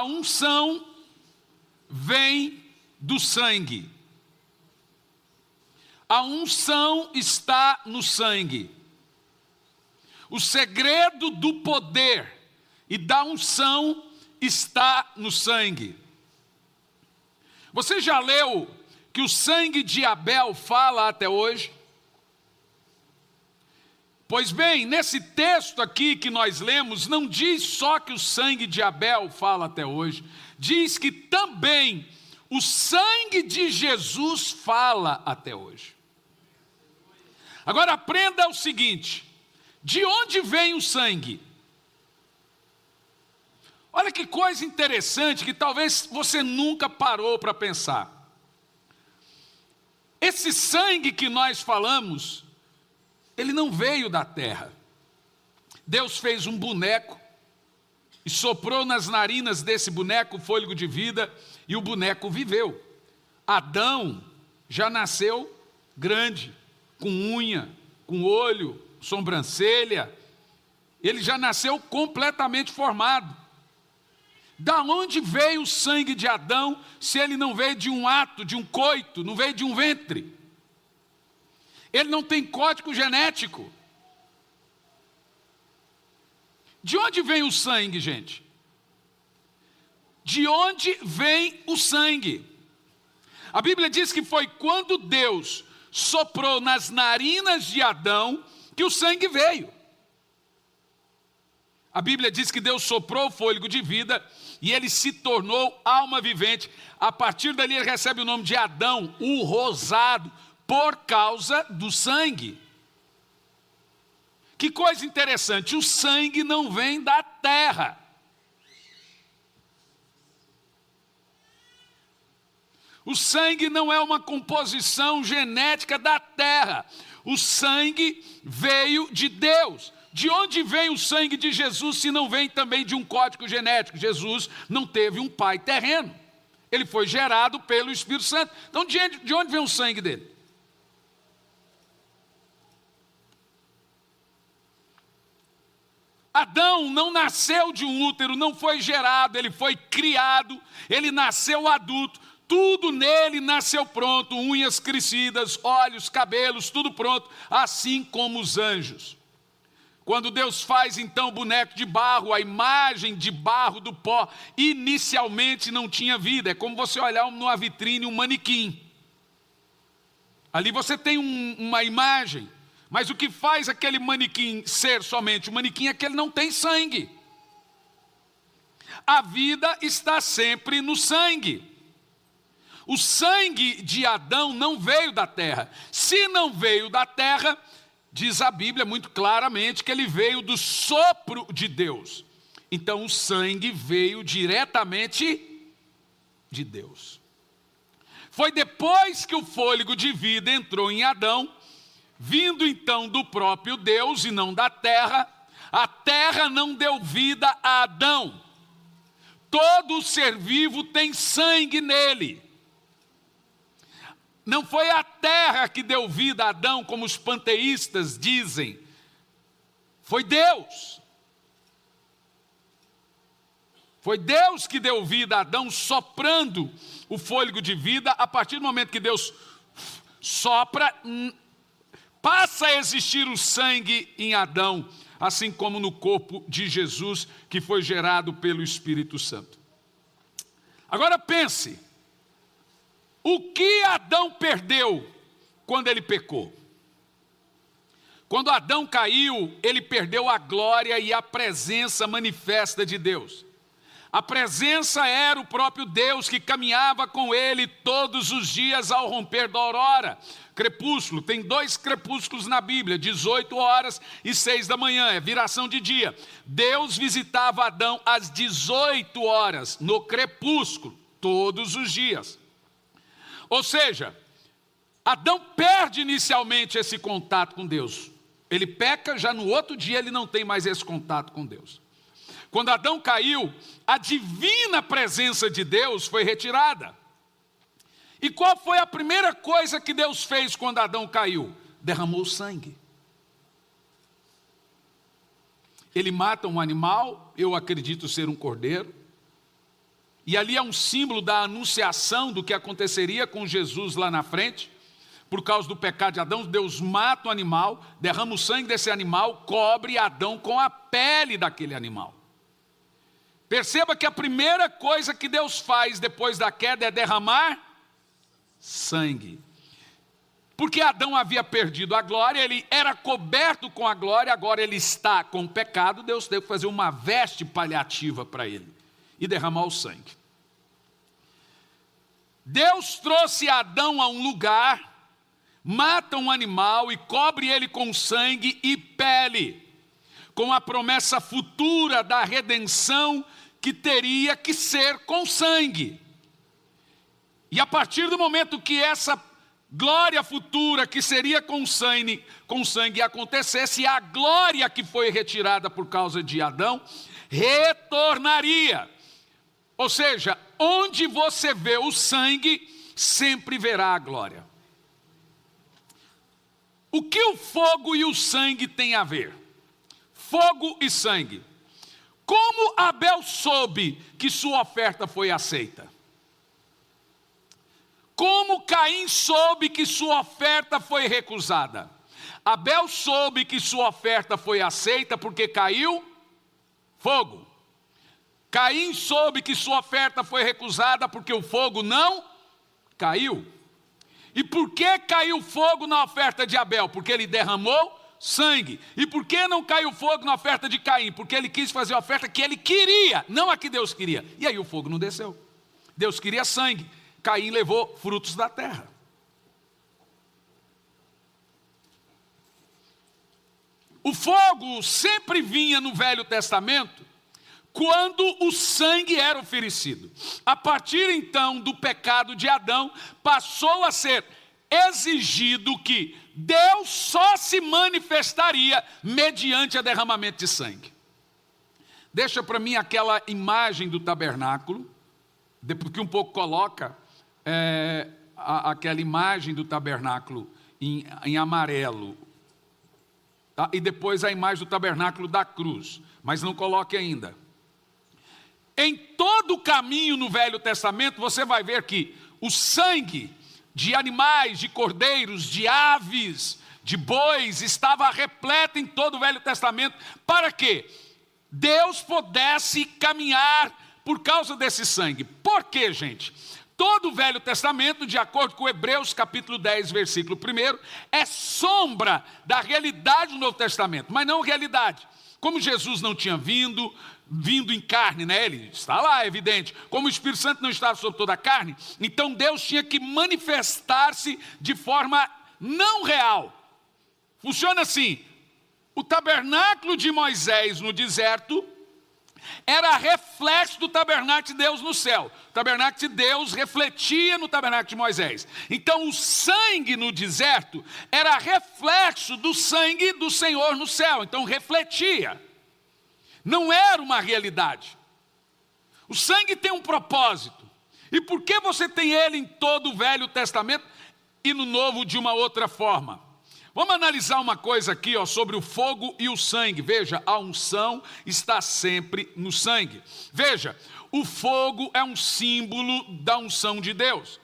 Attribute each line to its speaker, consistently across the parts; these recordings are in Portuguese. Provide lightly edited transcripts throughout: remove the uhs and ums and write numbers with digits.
Speaker 1: unção vem do sangue. A unção está no sangue. O segredo do poder e da unção está no sangue. Você já leu que o sangue de Abel fala até hoje? Pois bem, nesse texto aqui que nós lemos, não diz só que o sangue de Abel fala até hoje, diz que também o sangue de Jesus fala até hoje. Agora aprenda o seguinte: de onde vem o sangue? Olha que coisa interessante que talvez você nunca parou para pensar. Esse sangue que nós falamos, ele não veio da terra. Deus fez um boneco e soprou nas narinas desse boneco o fôlego de vida e o boneco viveu. Adão já nasceu grande, com unha, com olho, sobrancelha. Ele já nasceu completamente formado. Da onde veio o sangue de Adão, se ele não veio de um ato, de um coito, não veio de um ventre? Ele não tem código genético. De onde vem o sangue, gente? De onde vem o sangue? A Bíblia diz que foi quando Deus soprou nas narinas de Adão que o sangue veio. A Bíblia diz que Deus soprou o fôlego de vida e ele se tornou alma vivente. A partir dali ele recebe o nome de Adão, o rosado, por causa do sangue. Que coisa interessante, o sangue não vem da terra. O sangue não é uma composição genética da terra. O sangue veio de Deus. De onde vem o sangue de Jesus se não vem também de um código genético? Jesus não teve um pai terreno. Ele foi gerado pelo Espírito Santo. Então, de onde vem o sangue dele? Adão não nasceu de um útero, não foi gerado, ele foi criado, ele nasceu adulto. Tudo nele nasceu pronto, unhas crescidas, olhos, cabelos, tudo pronto, assim como os anjos. Quando Deus faz então o boneco de barro, a imagem de barro do pó, inicialmente não tinha vida. É como você olhar numa vitrine um manequim. Ali você tem uma imagem, mas o que faz aquele manequim ser somente um manequim é que ele não tem sangue. A vida está sempre no sangue. O sangue de Adão não veio da terra. Se não veio da terra, diz a Bíblia muito claramente que ele veio do sopro de Deus. Então o sangue veio diretamente de Deus. Foi depois que o fôlego de vida entrou em Adão, vindo então do próprio Deus e não da terra, a terra não deu vida a Adão. Todo ser vivo tem sangue nele. Não foi a terra que deu vida a Adão, como os panteístas dizem. Foi Deus. Foi Deus que deu vida a Adão, soprando o fôlego de vida. A partir do momento que Deus sopra, passa a existir o sangue em Adão, assim como no corpo de Jesus, que foi gerado pelo Espírito Santo. Agora pense. O que Adão perdeu quando ele pecou? Quando Adão caiu, ele perdeu a glória e a presença manifesta de Deus. A presença era o próprio Deus que caminhava com ele todos os dias ao romper da aurora. Crepúsculo, tem 2 crepúsculos na Bíblia, 18 horas e 6 da manhã, é viração de dia. Deus visitava Adão às 18 horas, no crepúsculo, todos os dias. Ou seja, Adão perde inicialmente esse contato com Deus. Ele peca, já no outro dia ele não tem mais esse contato com Deus. Quando Adão caiu, a divina presença de Deus foi retirada. E qual foi a primeira coisa que Deus fez quando Adão caiu? Derramou sangue. Ele mata um animal, eu acredito ser um cordeiro. E ali é um símbolo da anunciação do que aconteceria com Jesus lá na frente. Por causa do pecado de Adão, Deus mata o animal, derrama o sangue desse animal, cobre Adão com a pele daquele animal. Perceba que a primeira coisa que Deus faz depois da queda é derramar sangue. Porque Adão havia perdido a glória, ele era coberto com a glória, agora ele está com o pecado, Deus teve que fazer uma veste paliativa para ele e derramar o sangue. Deus trouxe Adão a um lugar, mata um animal e cobre ele com sangue e pele, com a promessa futura da redenção que teria que ser com sangue. E a partir do momento que essa glória futura, que seria com sangue acontecesse, a glória que foi retirada por causa de Adão, retornaria. Ou seja, onde você vê o sangue, sempre verá a glória. O que o fogo e o sangue têm a ver? Fogo e sangue. Como Abel soube que sua oferta foi aceita? Como Caim soube que sua oferta foi recusada? Abel soube que sua oferta foi aceita porque caiu fogo. Caim soube que sua oferta foi recusada porque o fogo não caiu. E por que caiu fogo na oferta de Abel? Porque ele derramou sangue. E por que não caiu fogo na oferta de Caim? Porque ele quis fazer a oferta que ele queria, não a que Deus queria. E aí o fogo não desceu. Deus queria sangue. Caim levou frutos da terra. O fogo sempre vinha no Velho Testamento quando o sangue era oferecido. A partir então do pecado de Adão, passou a ser exigido que Deus só se manifestaria mediante o derramamento de sangue. Deixa para mim aquela imagem do tabernáculo, porque um pouco coloca aquela imagem do tabernáculo em amarelo, tá? E depois a imagem do tabernáculo da cruz, mas não coloque ainda. Em todo o caminho no Velho Testamento, você vai ver que o sangue de animais, de cordeiros, de aves, de bois, estava repleto em todo o Velho Testamento, para que Deus pudesse caminhar por causa desse sangue. Por quê, gente? Todo o Velho Testamento, de acordo com Hebreus capítulo 10, versículo 1, é sombra da realidade do Novo Testamento, mas não realidade. Como Jesus não tinha vindo em carne, né? Ele está lá, é evidente. Como o Espírito Santo não estava sobre toda a carne, então Deus tinha que manifestar-se de forma não real. Funciona assim: o tabernáculo de Moisés no deserto era reflexo do tabernáculo de Deus no céu. O tabernáculo de Deus refletia no tabernáculo de Moisés. Então o sangue no deserto era reflexo do sangue do Senhor no céu. Então refletia. Não era uma realidade. O sangue tem um propósito. E por que você tem ele em todo o Velho Testamento e no Novo de uma outra forma? Vamos analisar uma coisa aqui, sobre o fogo e o sangue. Veja, a unção está sempre no sangue. Veja, o fogo é um símbolo da unção de Deus.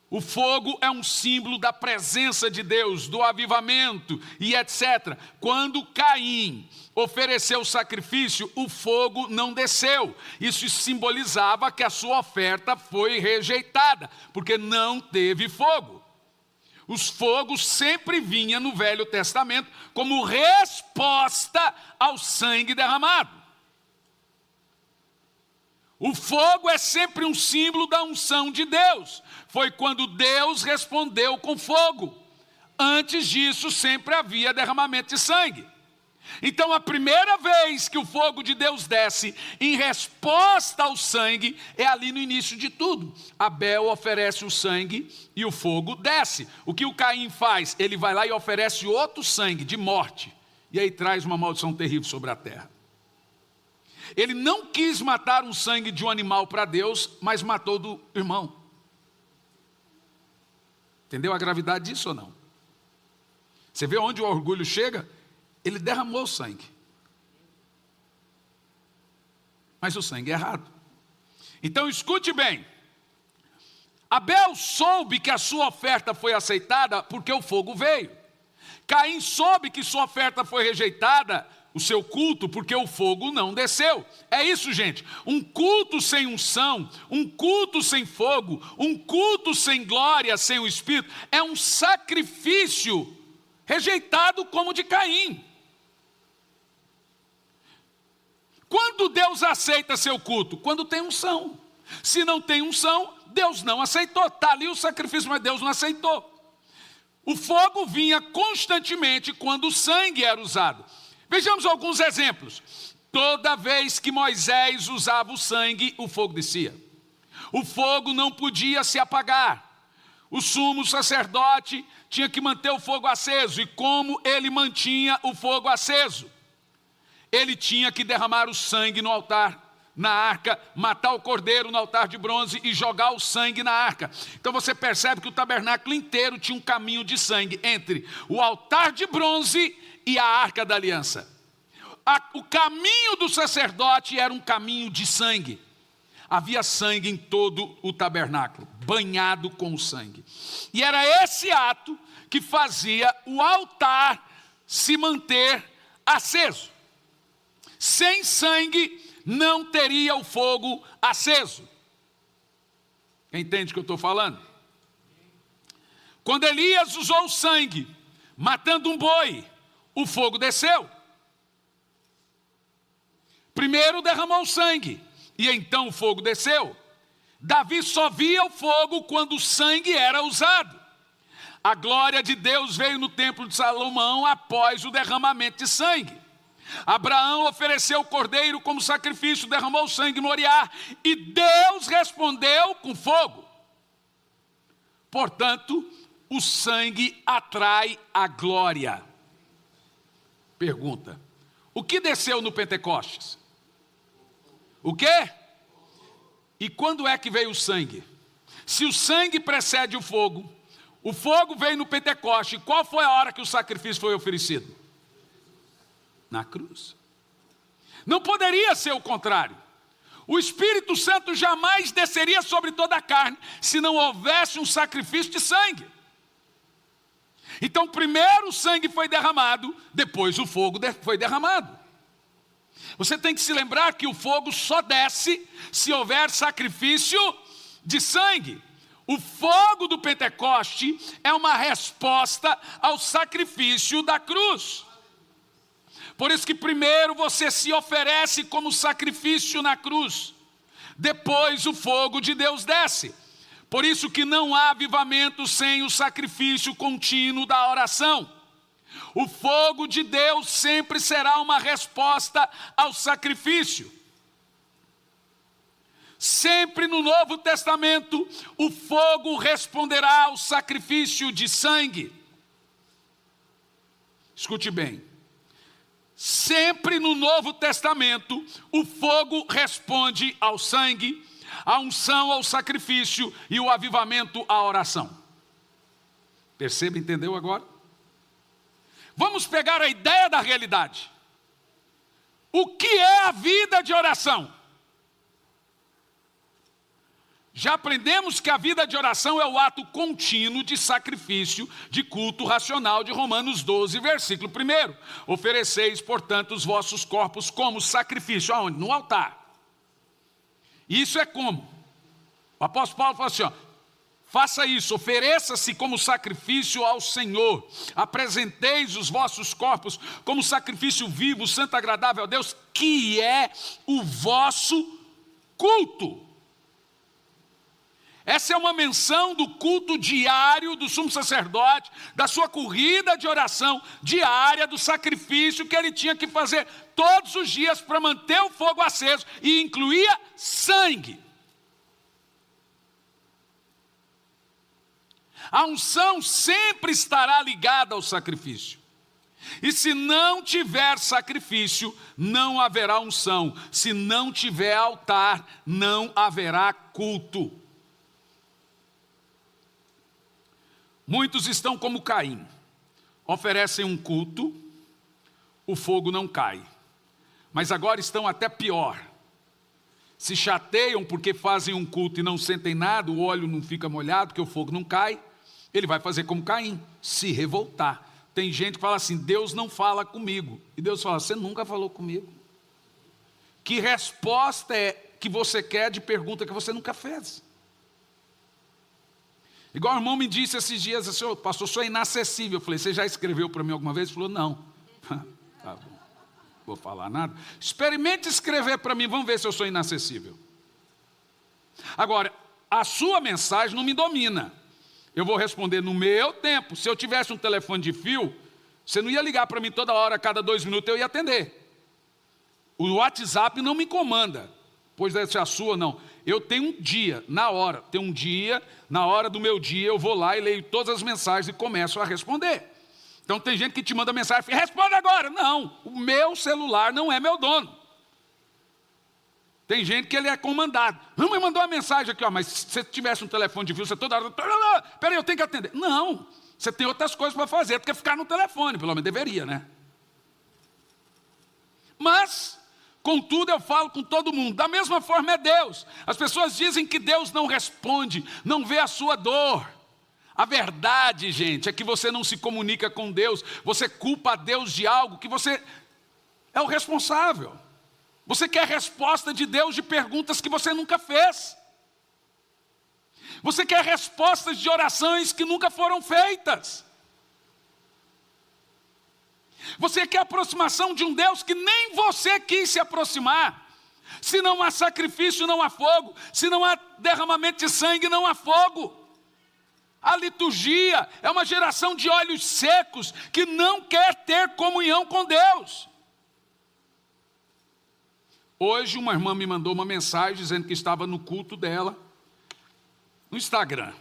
Speaker 1: O fogo é um símbolo da presença de Deus, do avivamento e etc. Quando Caim ofereceu o sacrifício, o fogo não desceu. Isso simbolizava que a sua oferta foi rejeitada, porque não teve fogo. Os fogos sempre vinham no Velho Testamento como resposta ao sangue derramado. O fogo é sempre um símbolo da unção de Deus. Foi quando Deus respondeu com fogo. Antes disso, sempre havia derramamento de sangue. Então, a primeira vez que o fogo de Deus desce em resposta ao sangue é ali no início de tudo. Abel oferece o sangue e o fogo desce. O que o Caim faz? Ele vai lá e oferece outro sangue de morte. E aí traz uma maldição terrível sobre a terra. Ele não quis matar um sangue de um animal para Deus, mas matou do irmão. Entendeu a gravidade disso ou não? Você vê onde o orgulho chega? Ele derramou sangue. Mas o sangue é errado. Então escute bem. Abel soube que a sua oferta foi aceitada porque o fogo veio. Caim soube que sua oferta foi rejeitada, o seu culto, porque o fogo não desceu. É isso, gente. Um culto sem unção, um culto sem fogo, um culto sem glória, sem o Espírito, é um sacrifício rejeitado como o de Caim. Quando Deus aceita seu culto? Quando tem unção. Se não tem unção, Deus não aceitou. Está ali o sacrifício, mas Deus não aceitou. O fogo vinha constantemente quando o sangue era usado. Vejamos alguns exemplos. Toda vez que Moisés usava o sangue, o fogo descia. O fogo não podia se apagar. O sumo sacerdote tinha que manter o fogo aceso. E como ele mantinha o fogo aceso? Ele tinha que derramar o sangue no altar, na arca, matar o cordeiro no altar de bronze e jogar o sangue na arca. Então você percebe que o tabernáculo inteiro tinha um caminho de sangue entre o altar de bronze e a arca da aliança. O caminho do sacerdote era um caminho de sangue. Havia sangue em todo o tabernáculo, banhado com o sangue. E era esse ato que fazia o altar se manter aceso. Sem sangue não teria o fogo aceso. Quem entende o que eu estou falando? Quando Elias usou o sangue, matando um boi, o fogo desceu. Primeiro derramou o sangue, e então o fogo desceu. Davi só via o fogo quando o sangue era usado. A glória de Deus veio no templo de Salomão após o derramamento de sangue. Abraão ofereceu o cordeiro como sacrifício, derramou o sangue no Moriá, e Deus respondeu com fogo. Portanto, o sangue atrai a glória. Pergunta: o que desceu no Pentecostes? O quê? E quando é que veio o sangue? Se o sangue precede o fogo veio no Pentecoste, qual foi a hora que o sacrifício foi oferecido? Na cruz. Não poderia ser o contrário. O Espírito Santo jamais desceria sobre toda a carne se não houvesse um sacrifício de sangue. Então primeiro o sangue foi derramado, depois o fogo foi derramado. Você tem que se lembrar que o fogo só desce se houver sacrifício de sangue. O fogo do Pentecoste é uma resposta ao sacrifício da cruz. Por isso que primeiro você se oferece como sacrifício na cruz. Depois o fogo de Deus desce. Por isso que não há avivamento sem o sacrifício contínuo da oração. O fogo de Deus sempre será uma resposta ao sacrifício. Sempre no Novo Testamento, o fogo responderá ao sacrifício de sangue. Escute bem. Sempre no Novo Testamento, o fogo responde ao sangue, a unção ao sacrifício e o avivamento à oração. Percebe, entendeu agora? Vamos pegar a ideia da realidade. O que é a vida de oração? Já aprendemos que a vida de oração é o ato contínuo de sacrifício, de culto racional de Romanos 12, versículo 1. Ofereceis, portanto, os vossos corpos como sacrifício. Aonde? No altar. Isso é como? O apóstolo Paulo fala assim, faça isso, ofereça-se como sacrifício ao Senhor. Apresenteis os vossos corpos como sacrifício vivo, santo, agradável a Deus, que é o vosso culto. Essa é uma menção do culto diário do sumo sacerdote, da sua corrida de oração diária, do sacrifício que ele tinha que fazer todos os dias para manter o fogo aceso, e incluía sangue. A unção sempre estará ligada ao sacrifício. E se não tiver sacrifício, não haverá unção. Se não tiver altar, não haverá culto. Muitos estão como Caim, oferecem um culto, o fogo não cai. Mas agora estão até pior. se chateiam porque fazem um culto e não sentem nada, o óleo não fica molhado, porque o fogo não cai, ele vai fazer como Caim, se revoltar. Tem gente que fala assim, Deus não fala comigo. E Deus fala, você nunca falou comigo. Que resposta é que você quer de pergunta que você nunca fez? Igual o irmão me disse esses dias, assim, pastor, eu sou inacessível. Eu falei, você já escreveu para mim alguma vez? Ele falou, não. Tá bom, vou falar nada. Experimente escrever para mim, vamos ver se eu sou inacessível. Agora, a sua mensagem não me domina. Eu vou responder no meu tempo. Se eu tivesse um telefone de fio, você não ia ligar para mim toda hora, a cada 2 minutos eu ia atender. O WhatsApp não me comanda, pois deve ser a sua, não. Eu tenho um dia, na hora, na hora do meu dia, eu vou lá e leio todas as mensagens e começo a responder. Então tem gente que te manda mensagem, responde agora. Não, o meu celular não é meu dono. Tem gente que ele é comandado. Não, me mandou uma mensagem aqui, ó, mas se você tivesse um telefone de fio, você toda hora... Peraí, eu tenho que atender. Não, você tem outras coisas para fazer do que ficar no telefone, pelo menos deveria, né? Mas, contudo, eu falo com todo mundo. Da mesma forma é Deus. As pessoas dizem que Deus não responde, não vê a sua dor. A verdade, gente, é que você não se comunica com Deus. Você culpa a Deus de algo que você é o responsável. Você quer resposta de Deus de perguntas que você nunca fez. Você quer respostas de orações que nunca foram feitas. Você quer a aproximação de um Deus que nem você quis se aproximar. Se não há sacrifício, não há fogo. Se não há derramamento de sangue, não há fogo. A liturgia é uma geração de olhos secos que não quer ter comunhão com Deus. Hoje uma irmã me mandou uma mensagem dizendo que estava no culto dela, no Instagram,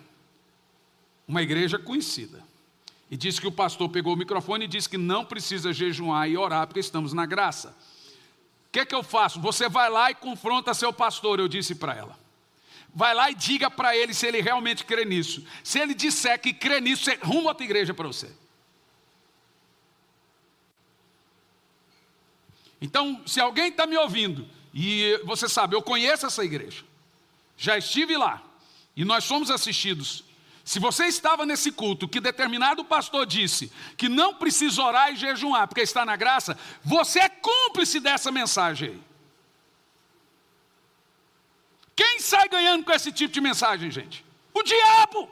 Speaker 1: uma igreja conhecida. E disse que o pastor pegou o microfone e disse que não precisa jejuar e orar porque estamos na graça. O que eu faço? Você vai lá e confronta seu pastor, eu disse para ela. Vai lá e diga para ele se ele realmente crê nisso. Se ele disser que crê nisso, você arruma outra igreja para você. Então, se alguém está me ouvindo, e você sabe, eu conheço essa igreja, já estive lá, e nós fomos assistidos. Se você estava nesse culto que determinado pastor disse que não precisa orar e jejuar porque está na graça, você é cúmplice dessa mensagem aí. Quem sai ganhando com esse tipo de mensagem, gente? O diabo.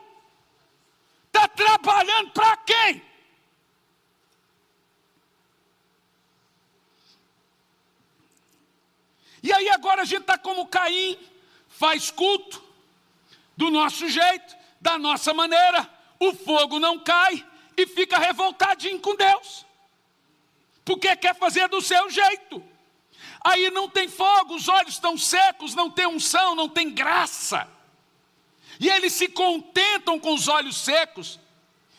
Speaker 1: Está trabalhando para quem? E aí agora a gente está como Caim, faz culto do nosso jeito, da nossa maneira, o fogo não cai e fica revoltadinho com Deus, porque quer fazer do seu jeito. Aí não tem fogo, os olhos estão secos, não tem unção, não tem graça. E eles se contentam com os olhos secos,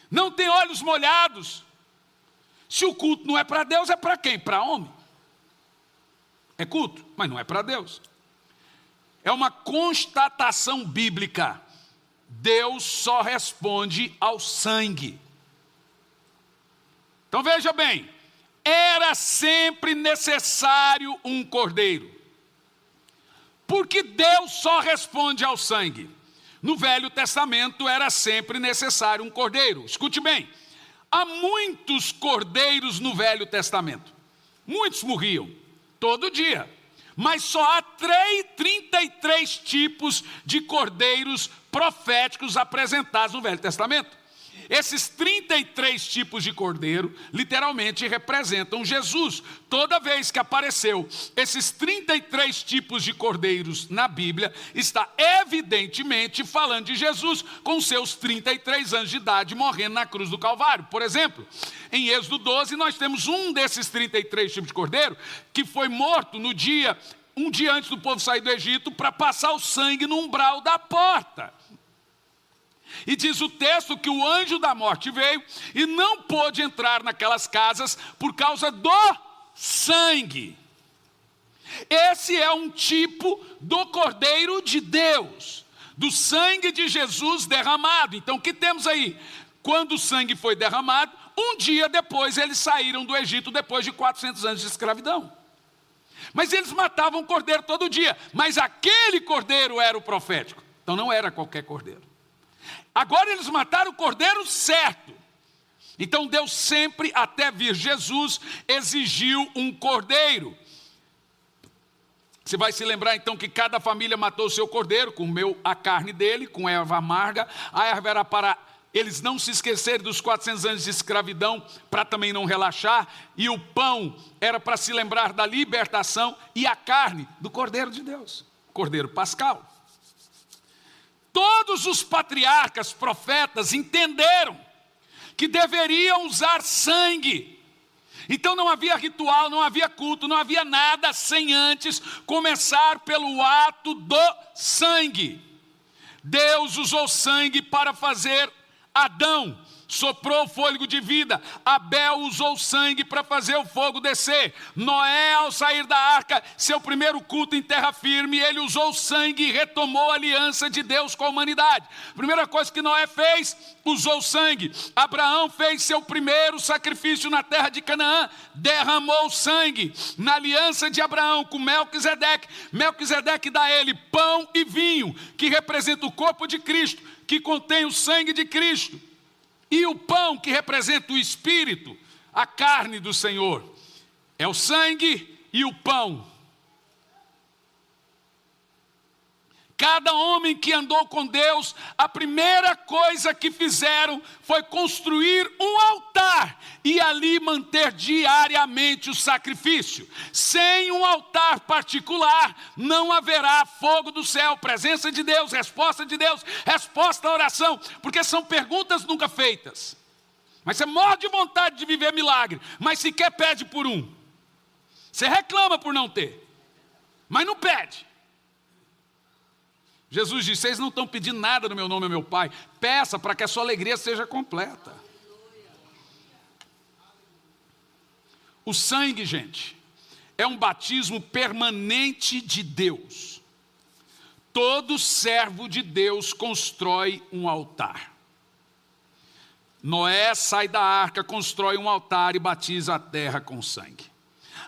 Speaker 1: não tem olhos molhados. Se o culto não é para Deus, é para quem? Para homem. É culto, mas não é para Deus. É uma constatação bíblica. Deus só responde ao sangue. Então veja bem, era sempre necessário um cordeiro. Porque Deus só responde ao sangue. No Velho Testamento era sempre necessário um cordeiro. Escute bem, há muitos cordeiros no Velho Testamento. Muitos morriam. Todo dia. Mas só há 33 tipos de cordeiros proféticos apresentados no Velho Testamento. Esses 33 tipos de cordeiro, literalmente representam Jesus. Toda vez que apareceu esses 33 tipos de cordeiros na Bíblia, está evidentemente falando de Jesus, com seus 33 anos de idade, morrendo na cruz do Calvário. Por exemplo, em Êxodo 12, nós temos um desses 33 tipos de cordeiro, que foi morto um dia antes do povo sair do Egito, para passar o sangue no umbral da porta. E diz o texto que o anjo da morte veio e não pôde entrar naquelas casas por causa do sangue. Esse é um tipo do Cordeiro de Deus, do sangue de Jesus derramado. Então o que temos aí? Quando o sangue foi derramado, um dia depois eles saíram do Egito depois de 400 anos de escravidão. Mas eles matavam o cordeiro todo dia. Mas aquele cordeiro era o profético. Então não era qualquer cordeiro. Agora eles mataram o cordeiro certo. Então Deus sempre, até vir Jesus, exigiu um cordeiro. Você vai se lembrar então que cada família matou o seu cordeiro, comeu a carne dele, com erva amarga. A erva era para eles não se esquecerem dos 400 anos de escravidão, para também não relaxar. E o pão era para se lembrar da libertação. E a carne do Cordeiro de Deus, Cordeiro Pascal. Todos os patriarcas, profetas, entenderam que deveriam usar sangue. Então não havia ritual, não havia culto, não havia nada sem antes começar pelo ato do sangue. Deus usou sangue para fazer Adão, soprou o fôlego de vida. Abel usou sangue para fazer o fogo descer. Noé, ao sair da arca, seu primeiro culto em terra firme, ele usou sangue e retomou a aliança de Deus com a humanidade. Primeira coisa que Noé fez, usou sangue. Abraão fez seu primeiro sacrifício na terra de Canaã, derramou sangue. Na aliança de Abraão com Melquisedeque, Melquisedeque dá a ele pão e vinho, que representa o corpo de Cristo, que contém o sangue de Cristo. E o pão, que representa o Espírito, a carne do Senhor. É o sangue e o pão. Cada homem que andou com Deus, a primeira coisa que fizeram foi construir um altar e ali manter diariamente o sacrifício. Sem um altar particular, não haverá fogo do céu, presença de Deus, resposta à oração, porque são perguntas nunca feitas. Mas você morre de vontade de viver milagre, mas sequer pede por um. Você reclama por não ter, mas não pede. Jesus disse, vocês não estão pedindo nada no meu nome ao meu Pai. Peça para que a sua alegria seja completa. O sangue, gente, é um batismo permanente de Deus. Todo servo de Deus constrói um altar. Noé sai da arca, constrói um altar e batiza a terra com sangue.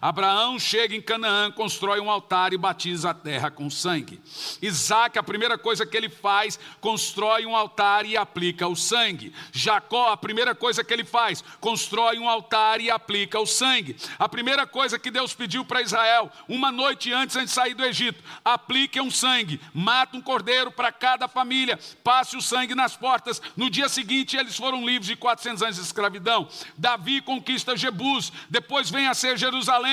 Speaker 1: Abraão chega em Canaã, constrói um altar e batiza a terra com sangue. Isaac, a primeira coisa que ele faz, constrói um altar e aplica o sangue. Jacó, a primeira coisa que ele faz, constrói um altar e aplica o sangue. A primeira coisa que Deus pediu para Israel, uma noite antes de sair do Egito, aplique um sangue, mata um cordeiro para cada família, passe o sangue nas portas. No dia seguinte eles foram livres de 400 anos de escravidão. Davi conquista Jebus, depois vem a ser Jerusalém,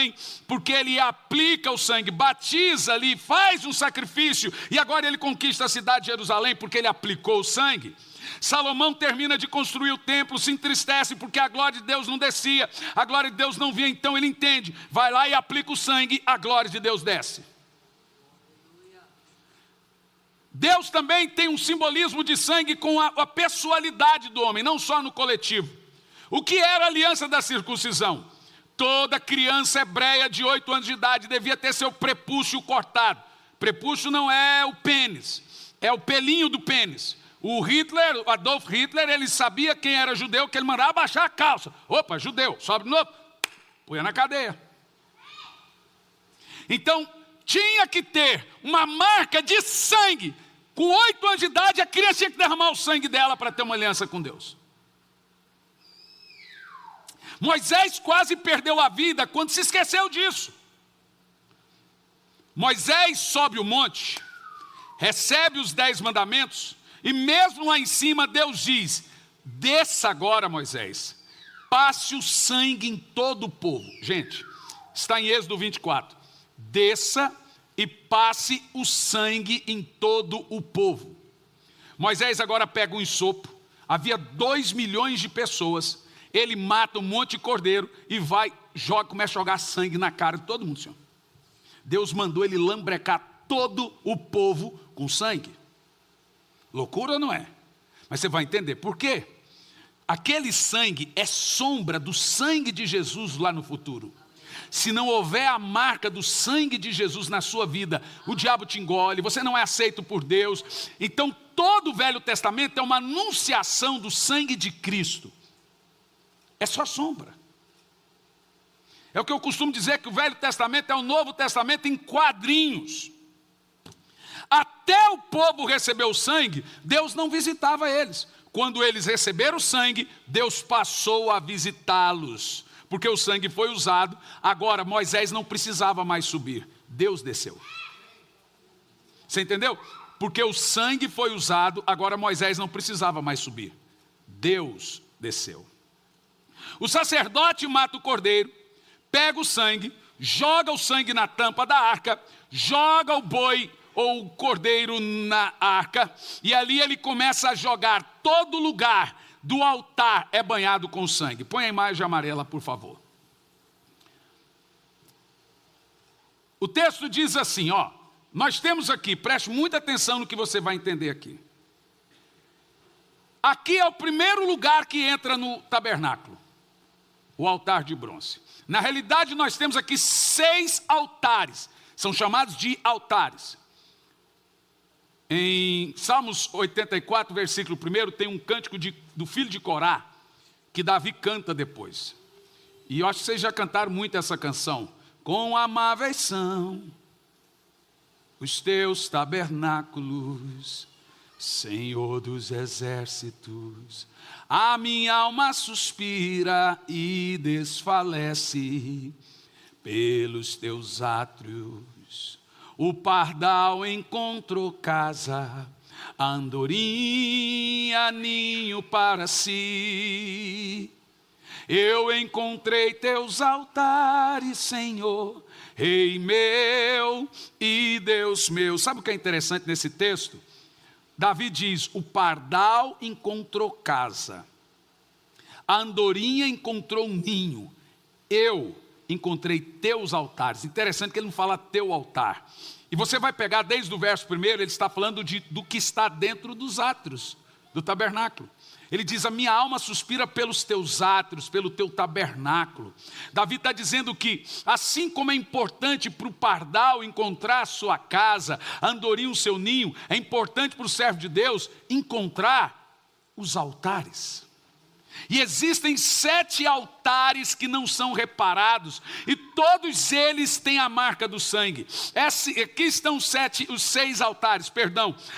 Speaker 1: porque ele aplica o sangue, batiza ali, faz um sacrifício, e agora ele conquista a cidade de Jerusalém, porque ele aplicou o sangue. Salomão termina de construir o templo, se entristece, porque a glória de Deus não descia, a glória de Deus não vinha, então ele entende, vai lá e aplica o sangue, a glória de Deus desce. Deus também tem um simbolismo de sangue com a pessoalidade do homem, não só no coletivo. O que era a aliança da circuncisão? Toda criança hebreia de 8 anos de idade devia ter seu prepúcio cortado. Prepúcio não é o pênis, é o pelinho do pênis. O Adolf Hitler, ele sabia quem era judeu, que ele mandava abaixar a calça. Opa, judeu, sobe de novo, põe na cadeia. Então, tinha que ter uma marca de sangue. Com 8 anos de idade, a criança tinha que derramar o sangue dela para ter uma aliança com Deus. Moisés quase perdeu a vida quando se esqueceu disso. Moisés sobe o monte, recebe os 10 mandamentos, e mesmo lá em cima Deus diz, desça agora, Moisés, passe o sangue em todo o povo. Gente, está em Êxodo 24. Desça e passe o sangue em todo o povo. Moisés agora pega um ensopo, havia 2 milhões de pessoas, ele mata um monte de cordeiro e vai, começa a jogar sangue na cara de todo mundo, Senhor. Deus mandou ele lambrecar todo o povo com sangue. Loucura ou não é? Mas você vai entender por quê. Aquele sangue é sombra do sangue de Jesus lá no futuro. Se não houver a marca do sangue de Jesus na sua vida, o diabo te engole, você não é aceito por Deus. Então todo o Velho Testamento é uma anunciação do sangue de Cristo. É só sombra. É o que eu costumo dizer, que o Velho Testamento é o Novo Testamento em quadrinhos. Até o povo receber o sangue, Deus não visitava eles. Quando eles receberam o sangue, Deus passou a visitá-los. Porque o sangue foi usado, agora Moisés não precisava mais subir. Deus desceu. Você entendeu? Porque o sangue foi usado, agora Moisés não precisava mais subir. Deus desceu. O sacerdote mata o cordeiro, pega o sangue, joga o sangue na tampa da arca, joga o boi ou o cordeiro na arca, e ali ele começa a jogar. Todo lugar do altar é banhado com sangue. Põe a imagem amarela, por favor. O texto diz assim, ó, nós temos aqui, preste muita atenção no que você vai entender aqui. Aqui é o primeiro lugar que entra no tabernáculo, o altar de bronze. Na realidade, nós temos aqui 6 altares, são chamados de altares. Em Salmos 84, versículo 1, tem um cântico do filho de Corá, que Davi canta depois. E eu acho que vocês já cantaram muito essa canção. Quão amáveis são os teus tabernáculos, Senhor dos exércitos. A minha alma suspira e desfalece pelos teus átrios. O pardal encontrou casa, a andorinha ninho para si. Eu encontrei teus altares, Senhor, Rei meu e Deus meu. Sabe o que é interessante nesse texto? Davi diz, o pardal encontrou casa, a andorinha encontrou um ninho, eu encontrei teus altares. Interessante que ele não fala teu altar. E você vai pegar desde o verso 1, ele está falando do que está dentro dos átrios do tabernáculo. Ele diz, a minha alma suspira pelos teus átrios, pelo teu tabernáculo. Davi está dizendo que, assim como é importante para o pardal encontrar a sua casa, a andorinha o seu ninho, é importante para o servo de Deus encontrar os altares. E existem 7 altares que não são reparados, e todos eles têm a marca do sangue. Aqui estão os 6 altares,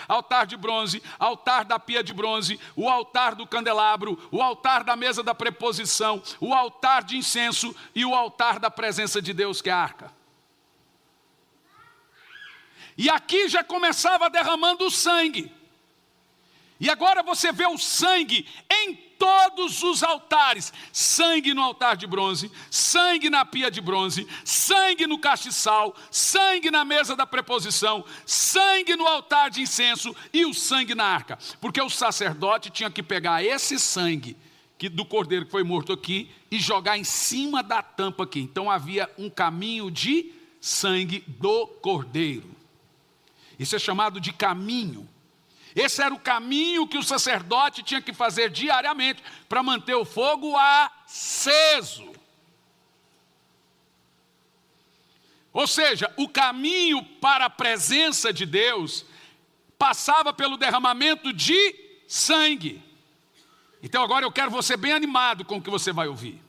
Speaker 1: altar de bronze, altar da pia de bronze, o altar do candelabro, o altar da mesa da preposição, o altar de incenso e o altar da presença de Deus, que é a arca. E aqui já começava derramando o sangue. E agora você vê o sangue em todos os altares. Sangue no altar de bronze, sangue na pia de bronze, sangue no castiçal, sangue na mesa da preposição, sangue no altar de incenso e o sangue na arca. Porque o sacerdote tinha que pegar esse sangue do cordeiro que foi morto aqui e jogar em cima da tampa aqui. Então havia um caminho de sangue do cordeiro. Isso é chamado de caminho. Esse era o caminho que o sacerdote tinha que fazer diariamente para manter o fogo aceso. Ou seja, o caminho para a presença de Deus passava pelo derramamento de sangue. Então agora eu quero você bem animado com o que você vai ouvir.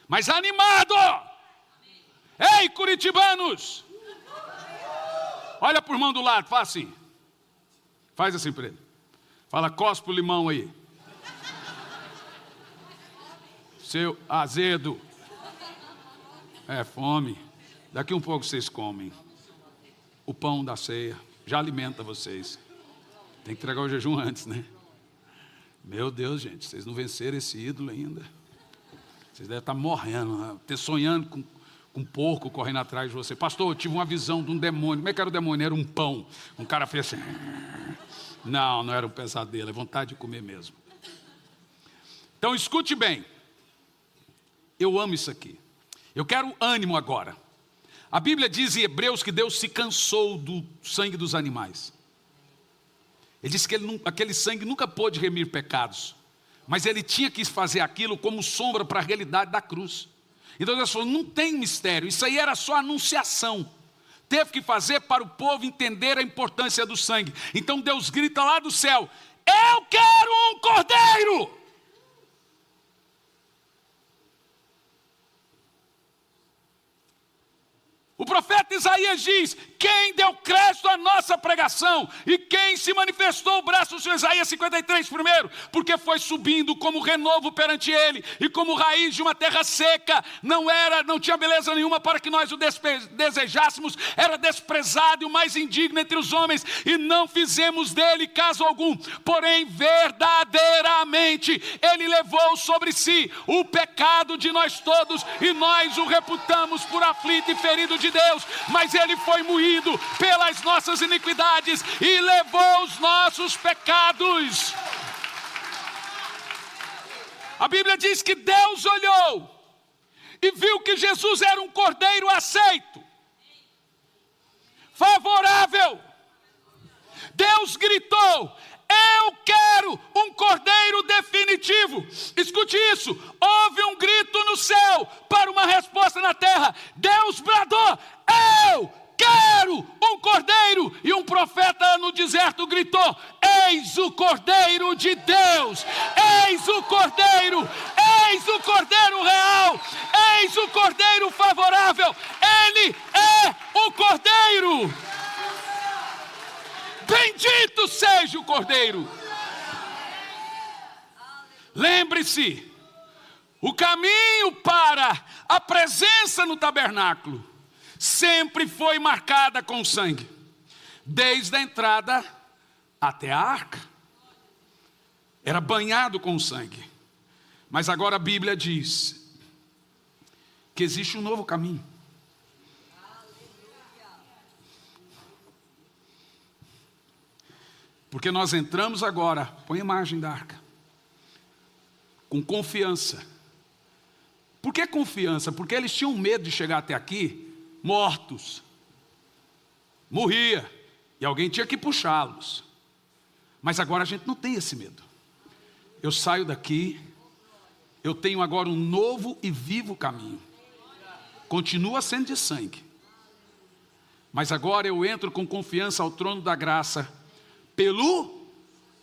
Speaker 1: Mas animado! Ei, curitibanos! Olha para o irmão do lado, faz assim. Faz assim para ele. Fala, cospe o limão aí. Seu azedo. É fome. Daqui um pouco vocês comem. O pão da ceia. Já alimenta vocês. Tem que entregar o jejum antes, né? Meu Deus, gente. Vocês não venceram esse ídolo ainda. Vocês devem estar morrendo. Sonhando com um porco correndo atrás de você. Pastor, eu tive uma visão de um demônio. Como é que era o demônio? Era um pão. Um cara fez assim. Não era um pesadelo, é vontade de comer mesmo. Então escute bem. Eu amo isso aqui. Eu quero ânimo agora. A Bíblia diz em Hebreus que Deus se cansou do sangue dos animais. Ele disse que aquele sangue nunca pôde remir pecados. Mas ele tinha que fazer aquilo como sombra para a realidade da cruz. Então Deus falou, não tem mistério, isso aí era só anunciação. Teve que fazer para o povo entender a importância do sangue. Então Deus grita lá do céu, eu quero um cordeiro. profeta Isaías diz: quem deu crédito à nossa pregação e quem se manifestou o braço do Senhor? Isaías 53 primeiro, porque foi subindo como renovo perante ele e como raiz de uma terra seca, não tinha beleza nenhuma para que nós o desejássemos, era desprezado e o mais indigno entre os homens, e não fizemos dele caso algum. Porém, verdadeiramente ele levou sobre si o pecado de nós todos, e nós o reputamos por aflito e ferido de Deus, mas ele foi moído pelas nossas iniquidades e levou os nossos pecados. A Bíblia diz que Deus olhou e viu que Jesus era um cordeiro aceito, favorável. Deus gritou: eu quero um cordeiro definitivo. Escute isso, houve um grito no céu para uma resposta na terra. Deus bradou: eu quero um cordeiro. E um profeta no deserto gritou: eis o cordeiro de Deus, eis o cordeiro real, eis o cordeiro favorável, ele é o cordeiro. Bendito seja o cordeiro. Lembre-se, o caminho para a presença no tabernáculo sempre foi marcada com sangue, desde a entrada até a arca. Era banhado com sangue. Mas agora a Bíblia diz que existe um novo caminho. Porque nós entramos agora, põe a imagem da arca, com confiança. Por que confiança? Porque eles tinham medo de chegar até aqui mortos. Morria. E alguém tinha que puxá-los. Mas agora a gente não tem esse medo. Eu saio daqui, eu tenho agora um novo e vivo caminho. Continua sendo de sangue. Mas agora eu entro com confiança ao trono da graça, pelo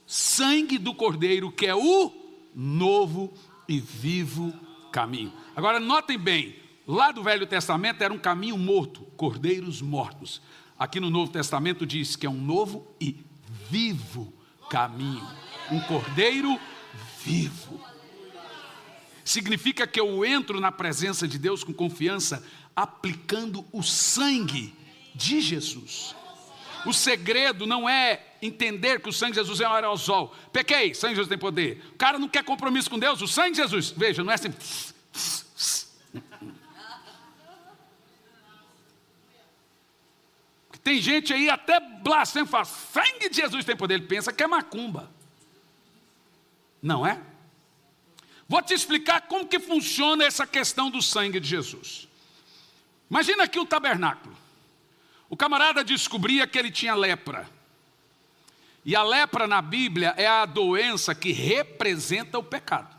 Speaker 1: sangue do Cordeiro, que é o novo e vivo caminho. Agora notem bem, lá do Velho Testamento era um caminho morto, cordeiros mortos. Aqui no Novo Testamento diz que é um novo e vivo caminho. Um cordeiro vivo. Significa que eu entro na presença de Deus com confiança, aplicando o sangue de Jesus. O segredo não é entender que o sangue de Jesus é um aerosol. Pequei, sangue de Jesus tem poder. O cara não quer compromisso com Deus, o sangue de Jesus, veja, não é assim. Tem gente aí até blasfema, fala, sangue de Jesus tem poder. Ele pensa que é macumba. Não é? Vou te explicar como que funciona essa questão do sangue de Jesus. Imagina aqui o tabernáculo. O camarada descobria que ele tinha lepra. E a lepra na Bíblia é a doença que representa o pecado.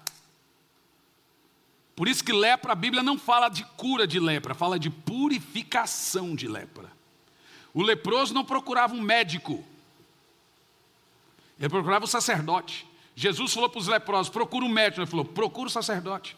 Speaker 1: Por isso que lepra, a Bíblia não fala de cura de lepra, fala de purificação de lepra. O leproso não procurava um médico. Ele procurava o sacerdote. Jesus falou para os leprosos, procura um médico. Ele falou, procura o sacerdote.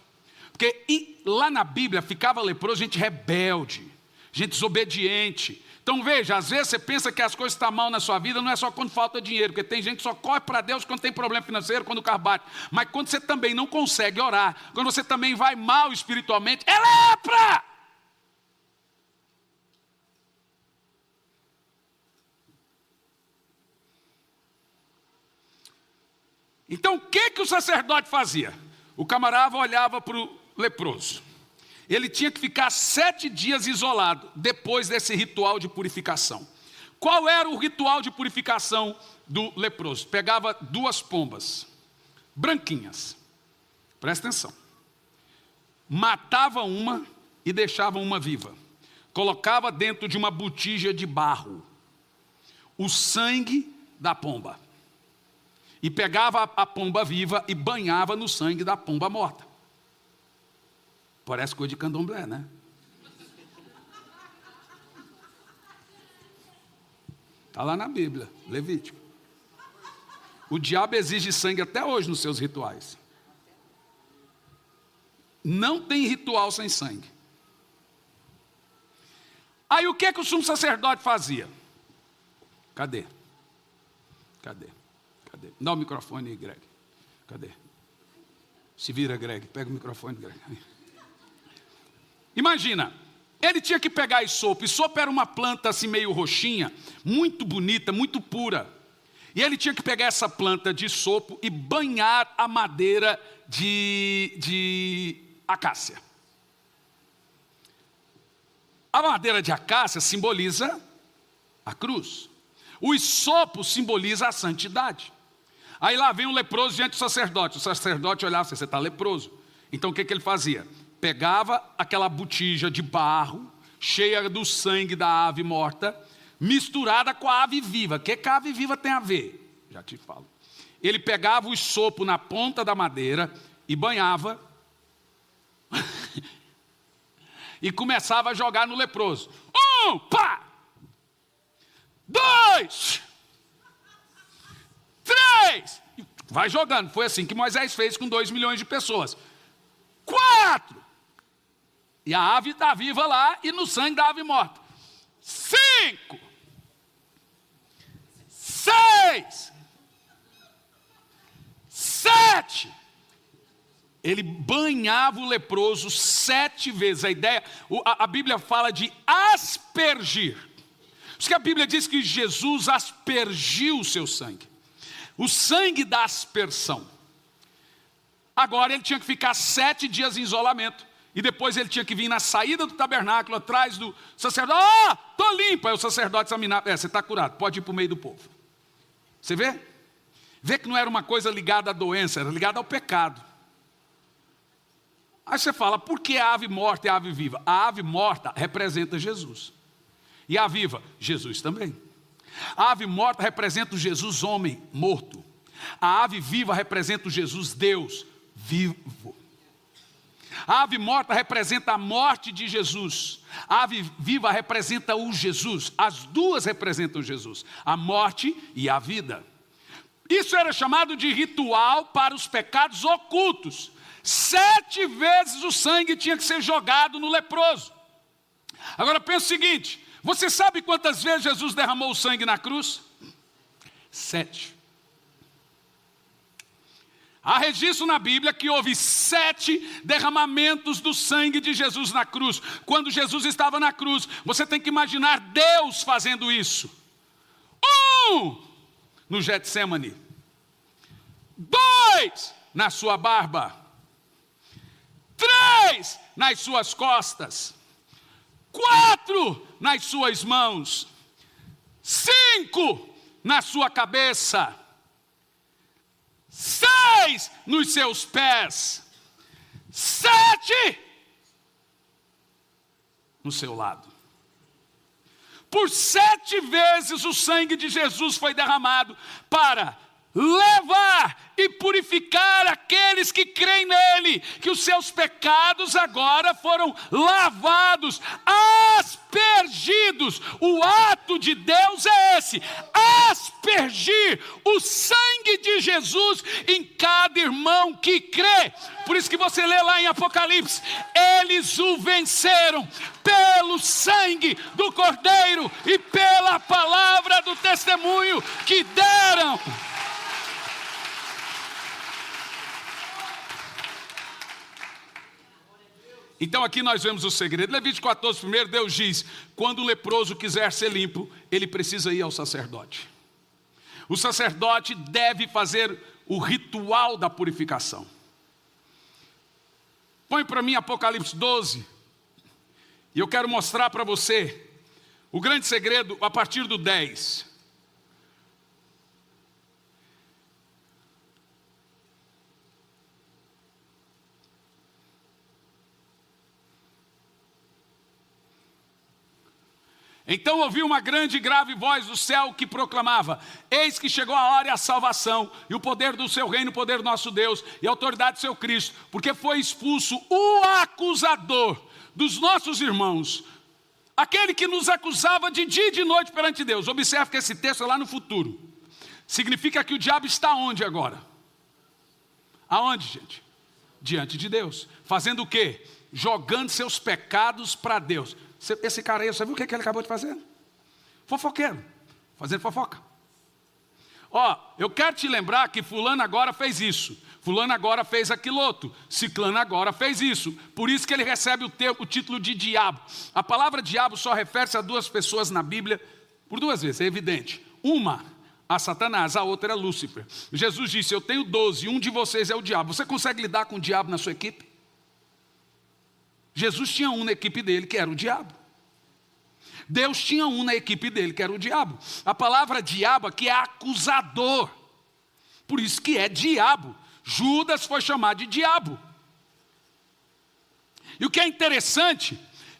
Speaker 1: Porque lá na Bíblia ficava leproso gente rebelde, gente desobediente. Então veja, às vezes você pensa que as coisas estão mal na sua vida, não é só quando falta dinheiro, porque tem gente que só corre para Deus quando tem problema financeiro, quando o carro bate. Mas quando você também não consegue orar, quando você também vai mal espiritualmente, é lepra! Então o que o sacerdote fazia? O camarada olhava para o leproso. Ele tinha que ficar 7 dias isolado depois desse ritual de purificação. Qual era o ritual de purificação do leproso? Pegava 2 pombas, branquinhas, presta atenção. Matava uma e deixava uma viva. Colocava dentro de uma botija de barro o sangue da pomba. E pegava a pomba viva e banhava no sangue da pomba morta. Parece coisa de candomblé, né? Está lá na Bíblia, Levítico. O diabo exige sangue até hoje nos seus rituais. Não tem ritual sem sangue. Aí o que o sumo sacerdote fazia? Cadê? Dá o microfone aí, Greg. Cadê? Se vira, Greg. Pega o microfone, Greg. Imagina, ele tinha que pegar isopo. Isopo era uma planta assim meio roxinha, muito bonita, muito pura. E ele tinha que pegar essa planta de isopo e banhar a madeira de acácia. A madeira de acácia simboliza a cruz. O isopo simboliza a santidade. Aí lá vem um leproso diante do sacerdote. O sacerdote olhava assim, você está leproso. Então o que ele fazia? Pegava aquela botija de barro, cheia do sangue da ave morta, misturada com a ave viva. O que a ave viva tem a ver? Já te falo. Ele pegava o isopo na ponta da madeira e banhava e começava a jogar no leproso. 1, pá! 2, 3, vai jogando. Foi assim que Moisés fez com 2 milhões de pessoas. 4, e a ave está viva lá e no sangue da ave morta. 5, 6, 7. Ele banhava o leproso 7 vezes. A ideia, a Bíblia fala de aspergir. Por isso que a Bíblia diz que Jesus aspergiu o seu sangue. O sangue da aspersão. Agora ele tinha que ficar 7 dias em isolamento. E depois ele tinha que vir na saída do tabernáculo, atrás do sacerdote. Estou limpo. Aí o sacerdote examinava. Você está curado, pode ir para o meio do povo. Você vê? Vê que não era uma coisa ligada à doença, era ligada ao pecado. Aí você fala, por que a ave morta e a ave viva? A ave morta representa Jesus. E a viva? Jesus também. A ave morta representa o Jesus homem morto. A ave viva representa o Jesus Deus vivo. A ave morta representa a morte de Jesus. A ave viva representa o Jesus. As duas representam Jesus. A morte e a vida. Isso era chamado de ritual para os pecados ocultos. 7 vezes o sangue tinha que ser jogado no leproso. Agora pensa o seguinte. Você sabe quantas vezes Jesus derramou o sangue na cruz? 7. Há registro na Bíblia que houve 7 derramamentos do sangue de Jesus na cruz. Quando Jesus estava na cruz, você tem que imaginar Deus fazendo isso. 1, no Getsemane. 2, na sua barba. 3, nas suas costas. 4, nas suas mãos. 5, na sua cabeça. 6, nos seus pés. 7, no seu lado. Por 7 vezes o sangue de Jesus foi derramado para levar e purificar aqueles que creem nele, que os seus pecados agora foram lavados, aspergidos. O ato de Deus é esse, aspergir o sangue de Jesus em cada irmão que crê. Por isso que você lê lá em Apocalipse, eles o venceram pelo sangue do Cordeiro e pela palavra do testemunho que deram. Então aqui nós vemos o segredo. Levítico 14, primeiro, Deus diz, quando o leproso quiser ser limpo, ele precisa ir ao sacerdote. O sacerdote deve fazer o ritual da purificação. Põe para mim Apocalipse 12, e eu quero mostrar para você o grande segredo a partir do 10. Então ouvi uma grande e grave voz do céu que proclamava, eis que chegou a hora e a salvação, e o poder do seu reino, o poder do nosso Deus, e a autoridade do seu Cristo, porque foi expulso o acusador dos nossos irmãos, aquele que nos acusava de dia e de noite perante Deus. Observe que esse texto é lá no futuro. Significa que o diabo está onde agora? Aonde, gente? Diante de Deus. Fazendo o quê? Jogando seus pecados para Deus. Esse cara aí, você viu o que ele acabou de fazer? Fofoqueiro, fazendo fofoca. Ó, eu quero te lembrar que fulano agora fez isso, fulano agora fez aquilo outro, ciclano agora fez isso. Por isso que ele recebe o título de diabo. A palavra diabo só refere-se a duas pessoas na Bíblia, por duas vezes, é evidente. Uma, a Satanás, a outra era Lúcifer. Jesus disse, eu tenho 12, um de vocês é o diabo. Você consegue lidar com o diabo na sua equipe? Jesus tinha um na equipe dele que era o diabo. Deus tinha um na equipe dele que era o diabo. A palavra diabo aqui é acusador. Por isso que é diabo. Judas foi chamado de diabo. E o que é interessante,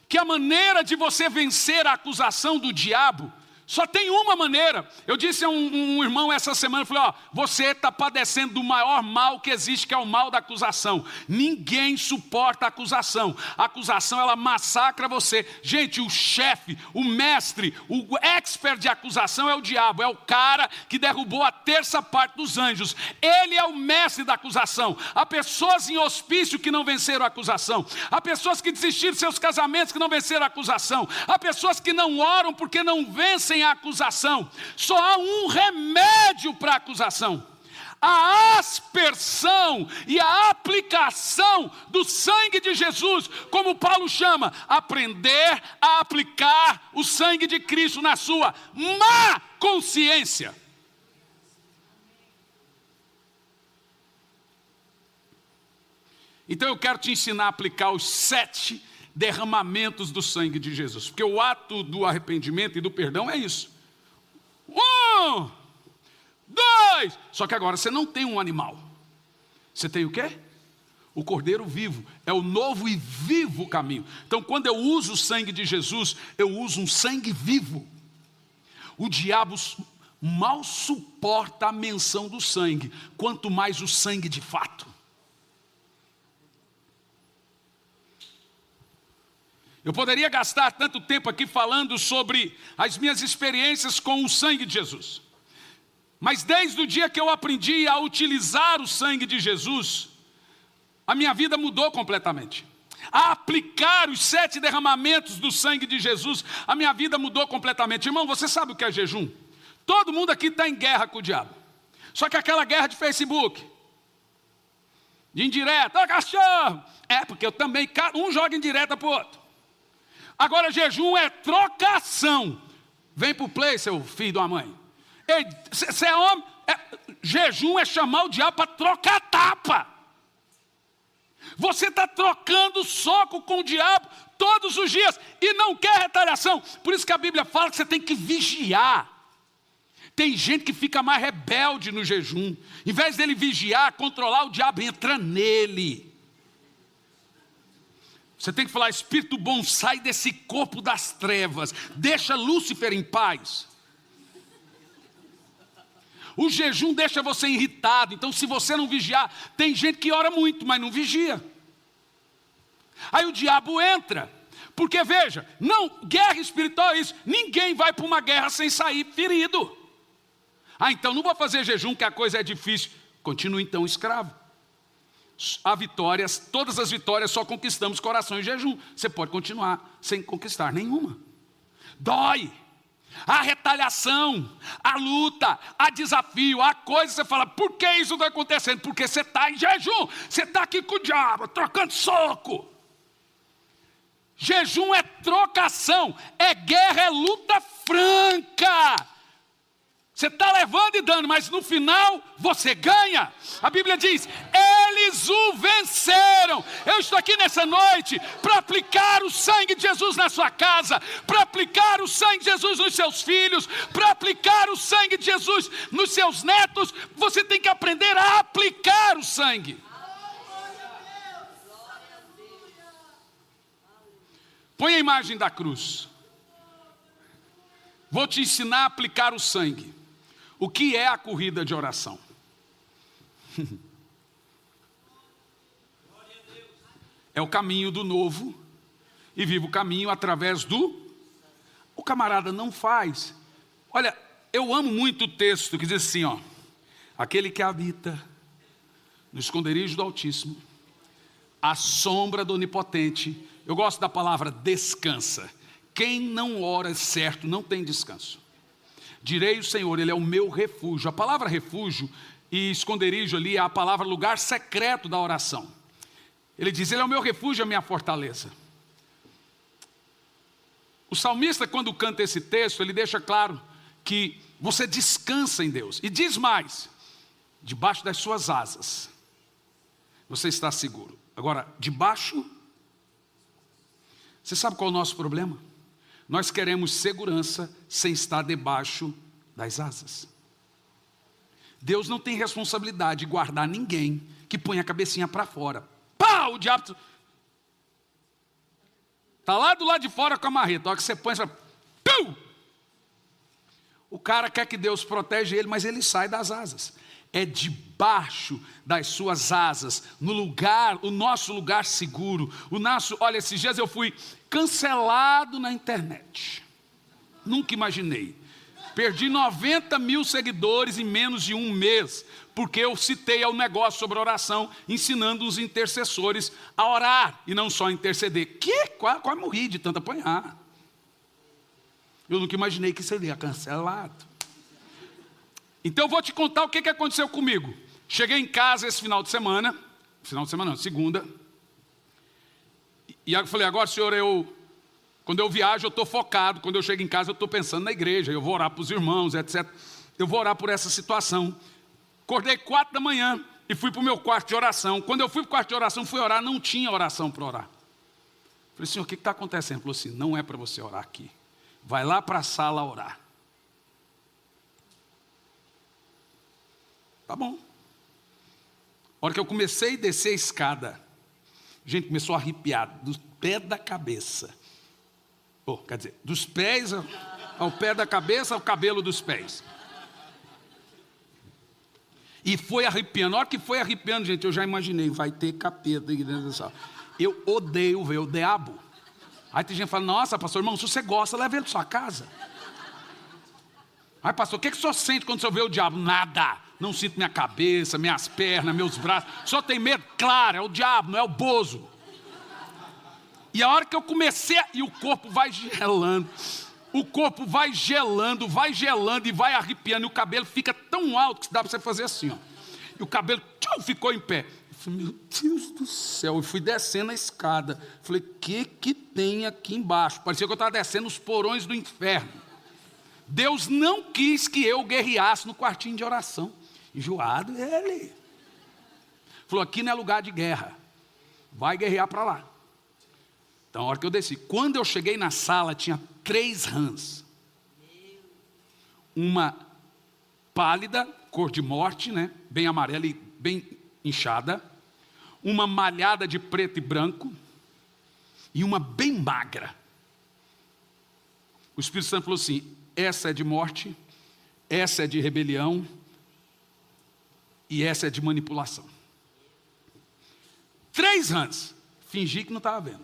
Speaker 1: que a maneira de você vencer a acusação do diabo, só tem uma maneira. Eu disse a um irmão essa semana, eu falei, ó, você está padecendo do maior mal que existe, que é o mal da acusação. Ninguém suporta a acusação. A acusação, ela massacra você. Gente, o chefe, o mestre, o expert de acusação é o diabo. É o cara que derrubou a terça parte dos anjos. Ele é o mestre da acusação. Há pessoas em hospício que não venceram a acusação. Há pessoas que desistiram de seus casamentos que não venceram a acusação. Há pessoas que não oram porque não vencem a acusação. Só há um remédio para a acusação: a aspersão e a aplicação do sangue de Jesus, como Paulo chama, aprender a aplicar o sangue de Cristo na sua má consciência. Então eu quero te ensinar a aplicar os 7 derramamentos do sangue de Jesus, porque o ato do arrependimento e do perdão é isso. 1, 2, só que agora você não tem um animal, você tem o quê? O Cordeiro vivo, é o novo e vivo caminho. Então quando eu uso o sangue de Jesus, eu uso um sangue vivo. O diabo mal suporta a menção do sangue, quanto mais o sangue de fato. Eu poderia gastar tanto tempo aqui falando sobre as minhas experiências com o sangue de Jesus. Mas desde o dia que eu aprendi a utilizar o sangue de Jesus, a minha vida mudou completamente. A aplicar os 7 derramamentos do sangue de Jesus, a minha vida mudou completamente. Irmão, você sabe o que é jejum? Todo mundo aqui está em guerra com o diabo. Só que aquela guerra de Facebook, de indireta, ô cachorro! É, porque eu também, um joga indireta para o outro. Agora jejum é trocação. Vem para o play, seu filho de uma mãe. Você é homem? Jejum é chamar o diabo para trocar tapa. Você está trocando soco com o diabo todos os dias e não quer retaliação. Por isso que a Bíblia fala que você tem que vigiar. Tem gente que fica mais rebelde no jejum. Em vez dele vigiar, controlar, o diabo entra nele. Você tem que falar, espírito bom, sai desse corpo das trevas, deixa Lúcifer em paz. O jejum deixa você irritado, então se você não vigiar, tem gente que ora muito, mas não vigia. Aí o diabo entra, porque veja, não, guerra espiritual é isso, ninguém vai para uma guerra sem sair ferido. Ah, então não vou fazer jejum, que a coisa é difícil. Continue então escravo. Há vitórias, todas as vitórias só conquistamos coração em jejum. Você pode continuar sem conquistar nenhuma. Dói. Há retaliação, há luta, há desafio, há coisas que você fala, por que isso está acontecendo? Porque você está em jejum, você está aqui com o diabo, trocando soco. Jejum é trocação, é guerra, é luta franca. Você está levando e dando, mas no final você ganha. A Bíblia diz, eles o venceram. Eu estou aqui nessa noite para aplicar o sangue de Jesus na sua casa, para aplicar o sangue de Jesus nos seus filhos, para aplicar o sangue de Jesus nos seus netos. Você tem que aprender a aplicar o sangue. Põe a imagem da cruz. Vou te ensinar a aplicar o sangue. O que é a corrida de oração? É o caminho do novo e vive o caminho através do... O camarada não faz. Olha, eu amo muito o texto que diz assim, ó, aquele que habita no esconderijo do Altíssimo, à sombra do Onipotente. Eu gosto da palavra descansa. quem não ora certo não tem descanso. Direi o Senhor, Ele é o meu refúgio. A palavra refúgio e esconderijo ali é a palavra lugar secreto da oração. Ele diz, Ele é o meu refúgio, a minha fortaleza. O salmista, quando canta esse texto, ele deixa claro que você descansa em Deus. E diz mais, debaixo das suas asas, você está seguro. Agora, debaixo, você sabe qual é o nosso problema? Nós queremos segurança sem estar debaixo das asas. Deus não tem responsabilidade de guardar ninguém que põe a cabecinha para fora. Pá, o diabo está lá do lado de fora com a marreta. A hora que você põe, você fala, pum! O cara quer que Deus protege ele, mas ele sai das asas. É debaixo das suas asas, no lugar, o nosso lugar seguro. Olha, esses dias eu fui cancelado na internet. Nunca imaginei. Perdi 90 mil seguidores em menos de um mês, porque eu citei ao negócio sobre oração, ensinando os intercessores a orar e não só interceder. Quase morri de tanto apanhar. Eu nunca imaginei que seria cancelado. Então eu vou te contar o que aconteceu comigo. Cheguei em casa esse final de semana não, segunda. E eu falei, agora senhor, quando eu viajo eu estou focado, quando eu chego em casa eu estou pensando na igreja, eu vou orar para os irmãos, etc. Eu vou orar por essa situação. Acordei 4 da manhã e fui para o meu quarto de oração. Quando eu fui para o quarto de oração, fui orar, não tinha oração para orar. Falei, senhor, o que está acontecendo? Ele falou assim, não é para você orar aqui. Vai lá para a sala orar. Tá bom. A hora que eu comecei a descer a escada, a gente começou a arrepiar do pé da cabeça. Quer dizer, dos pés ao pé da cabeça, ao cabelo dos pés. E foi arrepiando. Na hora que foi arrepiando, gente, eu já imaginei, vai ter capeta aqui dentro da sala. Eu odeio ver o diabo. Aí tem gente que fala, nossa, pastor, irmão, se você gosta, leva ele para sua casa. Aí, pastor, o que o senhor sente quando o senhor vê o diabo? Nada. Não sinto minha cabeça, minhas pernas, meus braços. Só tem medo? Claro, é o diabo, não é o bozo. E a hora que eu comecei, e o corpo vai gelando. O corpo vai gelando e vai arrepiando. E o cabelo fica tão alto que dá para você fazer assim, ó. E o cabelo ficou em pé. Eu falei, meu Deus do céu. Eu fui descendo a escada. Falei, o que tem aqui embaixo? Parecia que eu estava descendo os porões do inferno. Deus não quis que eu guerreasse no quartinho de oração. Enjoado ele. Falou, aqui não é lugar de guerra. Vai guerrear para lá. Então, a hora que eu desci. Quando eu cheguei na sala, tinha 3 rãs. Uma pálida, cor de morte, né? Bem amarela e bem inchada. Uma malhada de preto e branco. E uma bem magra. O Espírito Santo falou assim, essa é de morte, essa é de rebelião e essa é de manipulação. 3 rãs. Fingi que não estava vendo.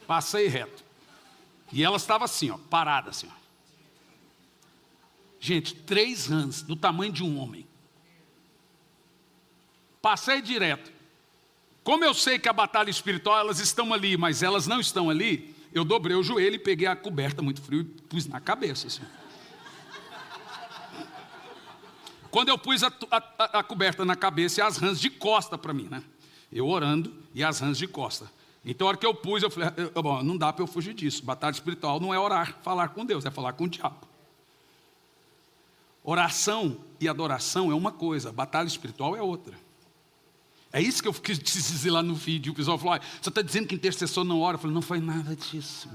Speaker 1: Passei reto. E ela estava assim, ó, parada assim. Ó. Gente, 3 rãs do tamanho de um homem. Passei direto. Como eu sei que a batalha espiritual, elas estão ali, mas elas não estão ali, eu dobrei o joelho e peguei a coberta, muito frio, e pus na cabeça. Assim. Quando eu pus a coberta na cabeça e as rãs de costa para mim, né? Eu orando e as rãs de costa. Então, a hora que eu pus, eu falei, bom, não dá para eu fugir disso. Batalha espiritual não é orar, falar com Deus, é falar com o diabo. Oração e adoração é uma coisa, batalha espiritual é outra. É isso que eu quis dizer lá no vídeo. O pessoal falou, você está dizendo que intercessor não ora? Eu falei, não foi nada disso.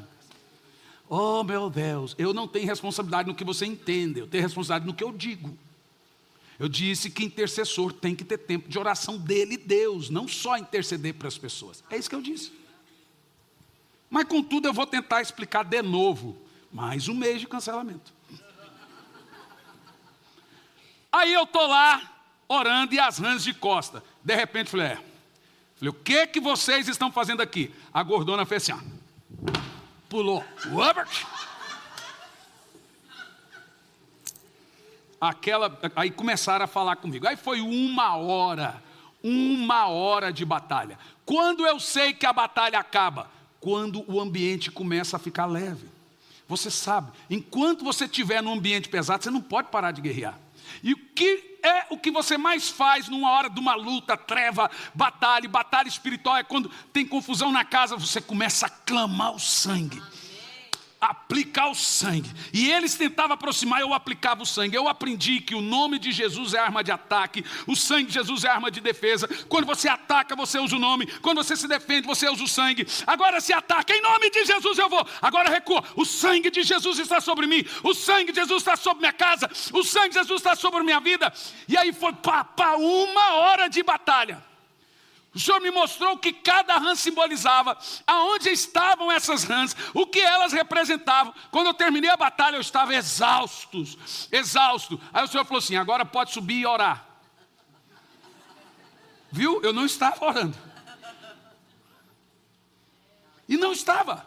Speaker 1: Oh, meu Deus, eu não tenho responsabilidade no que você entende, eu tenho responsabilidade no que eu digo. Eu disse que intercessor tem que ter tempo de oração dele e Deus, não só interceder para as pessoas. É isso que eu disse. Mas, contudo, eu vou tentar explicar de novo. Mais um mês de cancelamento. Aí eu estou lá, orando e as rãs de costa. De repente, falei, o que vocês estão fazendo aqui? A gordona fez assim, ó. Pulou. Robert! Aí começaram a falar comigo. Aí foi 1 hora de batalha. Quando eu sei que a batalha acaba? quando o ambiente começa a ficar leve. Você sabe, enquanto você estiver num ambiente pesado, você não pode parar de guerrear. E o que você mais faz numa hora de uma luta, treva, batalha espiritual, é quando tem confusão na casa, você começa a clamar o sangue. Aplicar o sangue. E eles tentavam aproximar, eu aplicava o sangue. Eu aprendi que o nome de Jesus é arma de ataque, o sangue de Jesus é arma de defesa. Quando você ataca, você usa o nome. Quando você se defende, você usa o sangue. Agora se ataca, em nome de Jesus eu vou. Agora recua, o sangue de Jesus está sobre mim, o sangue de Jesus está sobre minha casa, o sangue de Jesus está sobre minha vida. E aí foi para 1 hora de batalha. O Senhor me mostrou o que cada rã simbolizava, aonde estavam essas rãs, o que elas representavam. Quando eu terminei a batalha, eu estava exausto. Aí o Senhor falou assim, agora pode subir e orar. Viu? Eu não estava orando. E não estava.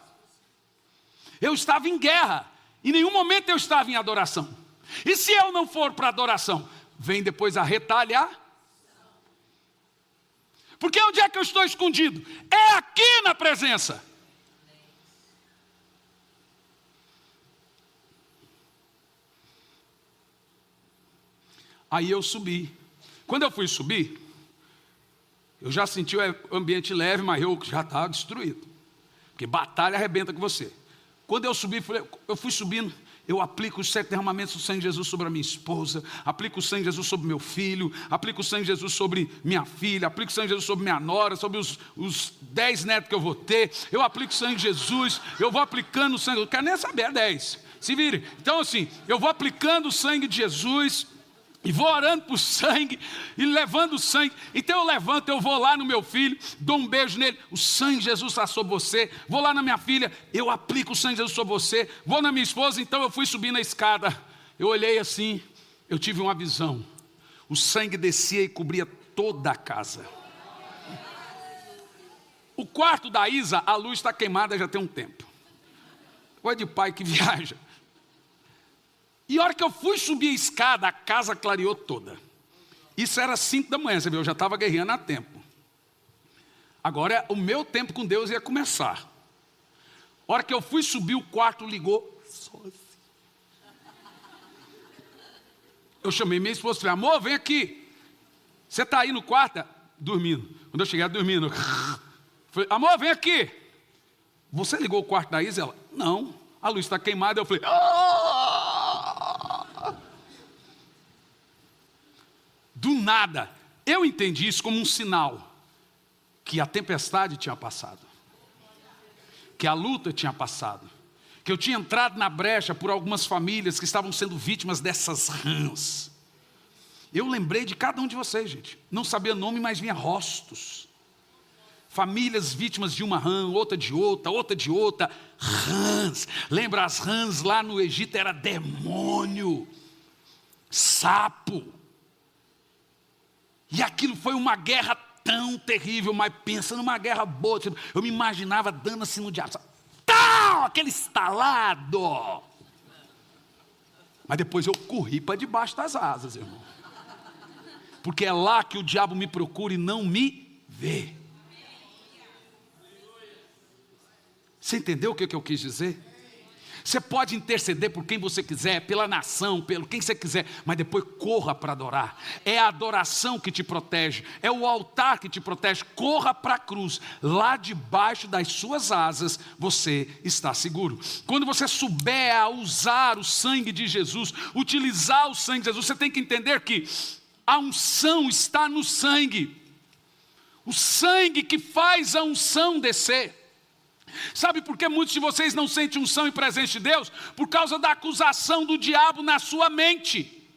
Speaker 1: Eu estava em guerra. Em nenhum momento eu estava em adoração. E se eu não for para adoração, vem depois a retaliar. Porque onde é que eu estou escondido? É aqui na presença. Aí eu subi. Quando eu fui subir, eu já senti o ambiente leve, mas eu já estava destruído. Porque batalha arrebenta com você. Quando eu subi, eu fui subindo. Eu aplico os 7 derramamentos do sangue de Jesus sobre a minha esposa, aplico o sangue de Jesus sobre meu filho, aplico o sangue de Jesus sobre minha filha, aplico o sangue de Jesus sobre minha nora, sobre os 10 netos que eu vou ter, eu aplico o sangue de Jesus, eu vou aplicando o sangue, eu não quero nem saber, é 10, se vire. Então assim, eu vou aplicando o sangue de Jesus, e vou orando por sangue, e levando o sangue. Então eu levanto, eu vou lá no meu filho, dou um beijo nele, o sangue de Jesus está sobre você. Vou lá na minha filha, eu aplico o sangue de Jesus sobre você. Vou na minha esposa, então eu fui subir na escada. Eu olhei assim, eu tive uma visão. O sangue descia e cobria toda a casa. O quarto da Isa, a luz está queimada já tem um tempo. Coisa de pai que viaja. E a hora que eu fui subir a escada, a casa clareou toda. Isso era 5 da manhã, você viu? Eu já estava guerreando há tempo. Agora o meu tempo com Deus ia começar. A hora que eu fui subir, o quarto ligou sozinho. Eu chamei minha esposa e falei, amor, vem aqui. Você está aí no quarto? Dormindo. Quando eu cheguei, dormindo. Falei, amor, vem aqui. Você ligou o quarto da Isa? Ela, não. A luz está queimada. Eu falei, do nada, eu entendi isso como um sinal que a tempestade tinha passado, que a luta tinha passado, que eu tinha entrado na brecha por algumas famílias que estavam sendo vítimas dessas rãs. Eu lembrei de cada um de vocês, gente. Não sabia nome, mas vinha rostos. Famílias vítimas de uma rã, outra de outra, rãs. Lembra, as rãs lá no Egito era demônio, sapo. E aquilo foi uma guerra tão terrível, mas pensa numa guerra boa. Eu me imaginava dando assim no diabo, tá, aquele estalado. Mas depois eu corri para debaixo das asas, irmão. Porque é lá que o diabo me procura e não me vê. Você entendeu o que eu quis dizer? Você pode interceder por quem você quiser, pela nação, pelo quem você quiser, mas depois corra para adorar. É a adoração que te protege, é o altar que te protege. Corra para a cruz, lá debaixo das suas asas você está seguro. Quando você souber a usar o sangue de Jesus, utilizar o sangue de Jesus, você tem que entender que a unção está no sangue. O sangue que faz a unção descer. Sabe por que muitos de vocês não sentem unção e presença de Deus? Por causa da acusação do diabo na sua mente.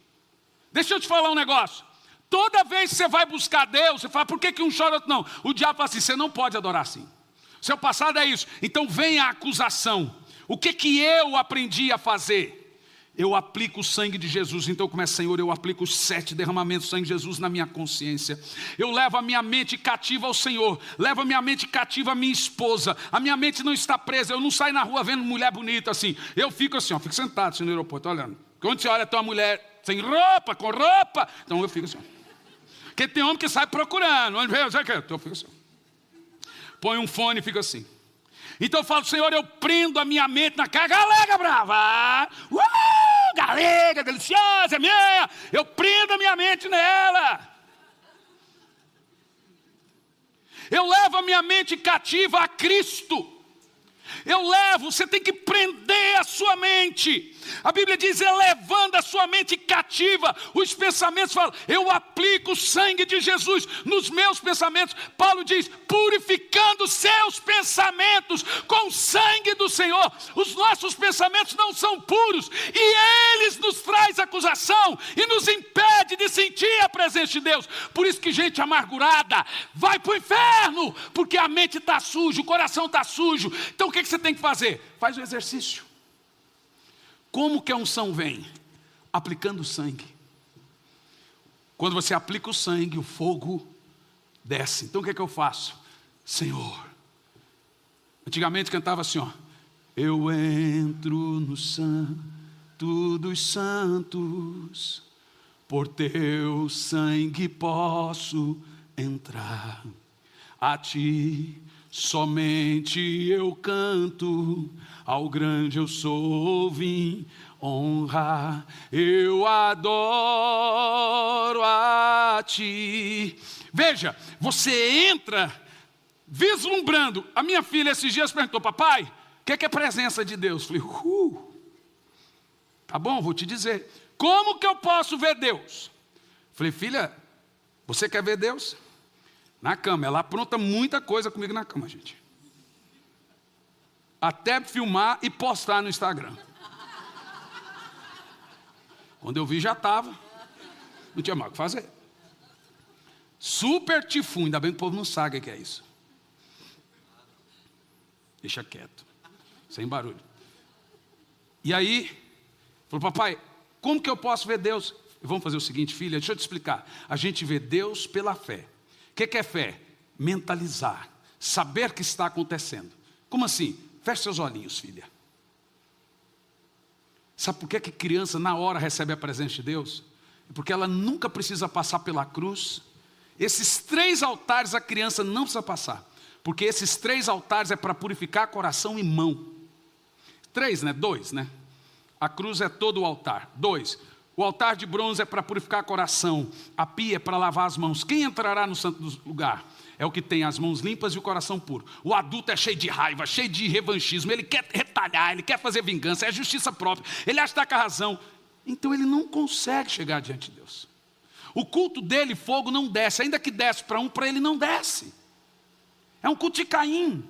Speaker 1: Deixa eu te falar um negócio. Toda vez que você vai buscar Deus, você fala, por que um chora outro não? O diabo fala assim, você não pode adorar assim. Seu passado é isso. Então vem a acusação. O que eu aprendi a fazer? Eu aplico o sangue de Jesus. Então começa, Senhor, eu aplico os 7 derramamentos do sangue de Jesus na minha consciência. Eu levo a minha mente cativa ao Senhor. Levo a minha mente cativa à minha esposa. A minha mente não está presa. Eu não saio na rua vendo mulher bonita assim. Eu fico assim, fico sentado assim, no aeroporto, olhando. Quando você olha, tem uma mulher sem roupa, com roupa. Então eu fico assim. Porque tem homem que sai procurando. Onde veio? Eu fico assim. Põe um fone e fica assim. Então eu falo, Senhor, eu prendo a minha mente na galega brava. Galega deliciosa, minha. Eu prendo a minha mente nela. Eu levo a minha mente cativa a Cristo. Você tem que prender a sua mente. A Bíblia diz, elevando a sua mente cativa. Os pensamentos falam, eu aplico o sangue de Jesus nos meus pensamentos. Paulo diz, purificando seus pensamentos com o sangue do Senhor. Os nossos pensamentos não são puros, e eles nos traz acusação e nos impede de sentir a presença de Deus. Por isso que gente amargurada vai para o inferno, porque a mente está suja, o coração está sujo. Então o que você tem que fazer? Faz o exercício. Como que a unção vem? Aplicando o sangue. Quando você aplica o sangue, o fogo desce. Então o que é que eu faço? Senhor, antigamente cantava assim, ó, eu entro no santo dos santos, por teu sangue posso entrar, a ti somente eu canto, ao grande eu sou vim honrar, eu adoro a ti. Veja, você entra vislumbrando. A minha filha esses dias perguntou, papai, o que é presença de Deus? Eu falei, tá bom, vou te dizer. Como que eu posso ver Deus? Eu falei, filha, você quer ver Deus? Na cama. Ela apronta muita coisa comigo na cama, gente. Até filmar e postar no Instagram. Quando eu vi já estava. Não tinha mais o que fazer. Super tifum. Ainda bem que o povo não sabe o que é isso. Deixa quieto. Sem barulho. E aí, falou, papai, como que eu posso ver Deus? Vamos fazer o seguinte, filha, deixa eu te explicar. A gente vê Deus pela fé. O que é fé? Mentalizar. Saber que está acontecendo. Como assim? Feche seus olhinhos, filha. Sabe por que criança na hora recebe a presença de Deus? É porque ela nunca precisa passar pela cruz. Esses 3 altares a criança não precisa passar. Porque esses 3 altares é para purificar coração e mão. 3, né? 2, né? A cruz é todo o altar. 2. O altar de bronze é para purificar coração. A pia é para lavar as mãos. Quem entrará no santo lugar? É o que tem as mãos limpas e o coração puro. O adulto é cheio de raiva, cheio de revanchismo. Ele quer retalhar, ele quer fazer vingança. É justiça própria. Ele acha que está com a razão. Então ele não consegue chegar diante de Deus. O culto dele, fogo, não desce. Ainda que desce para um, para ele não desce. É um culto de Caim.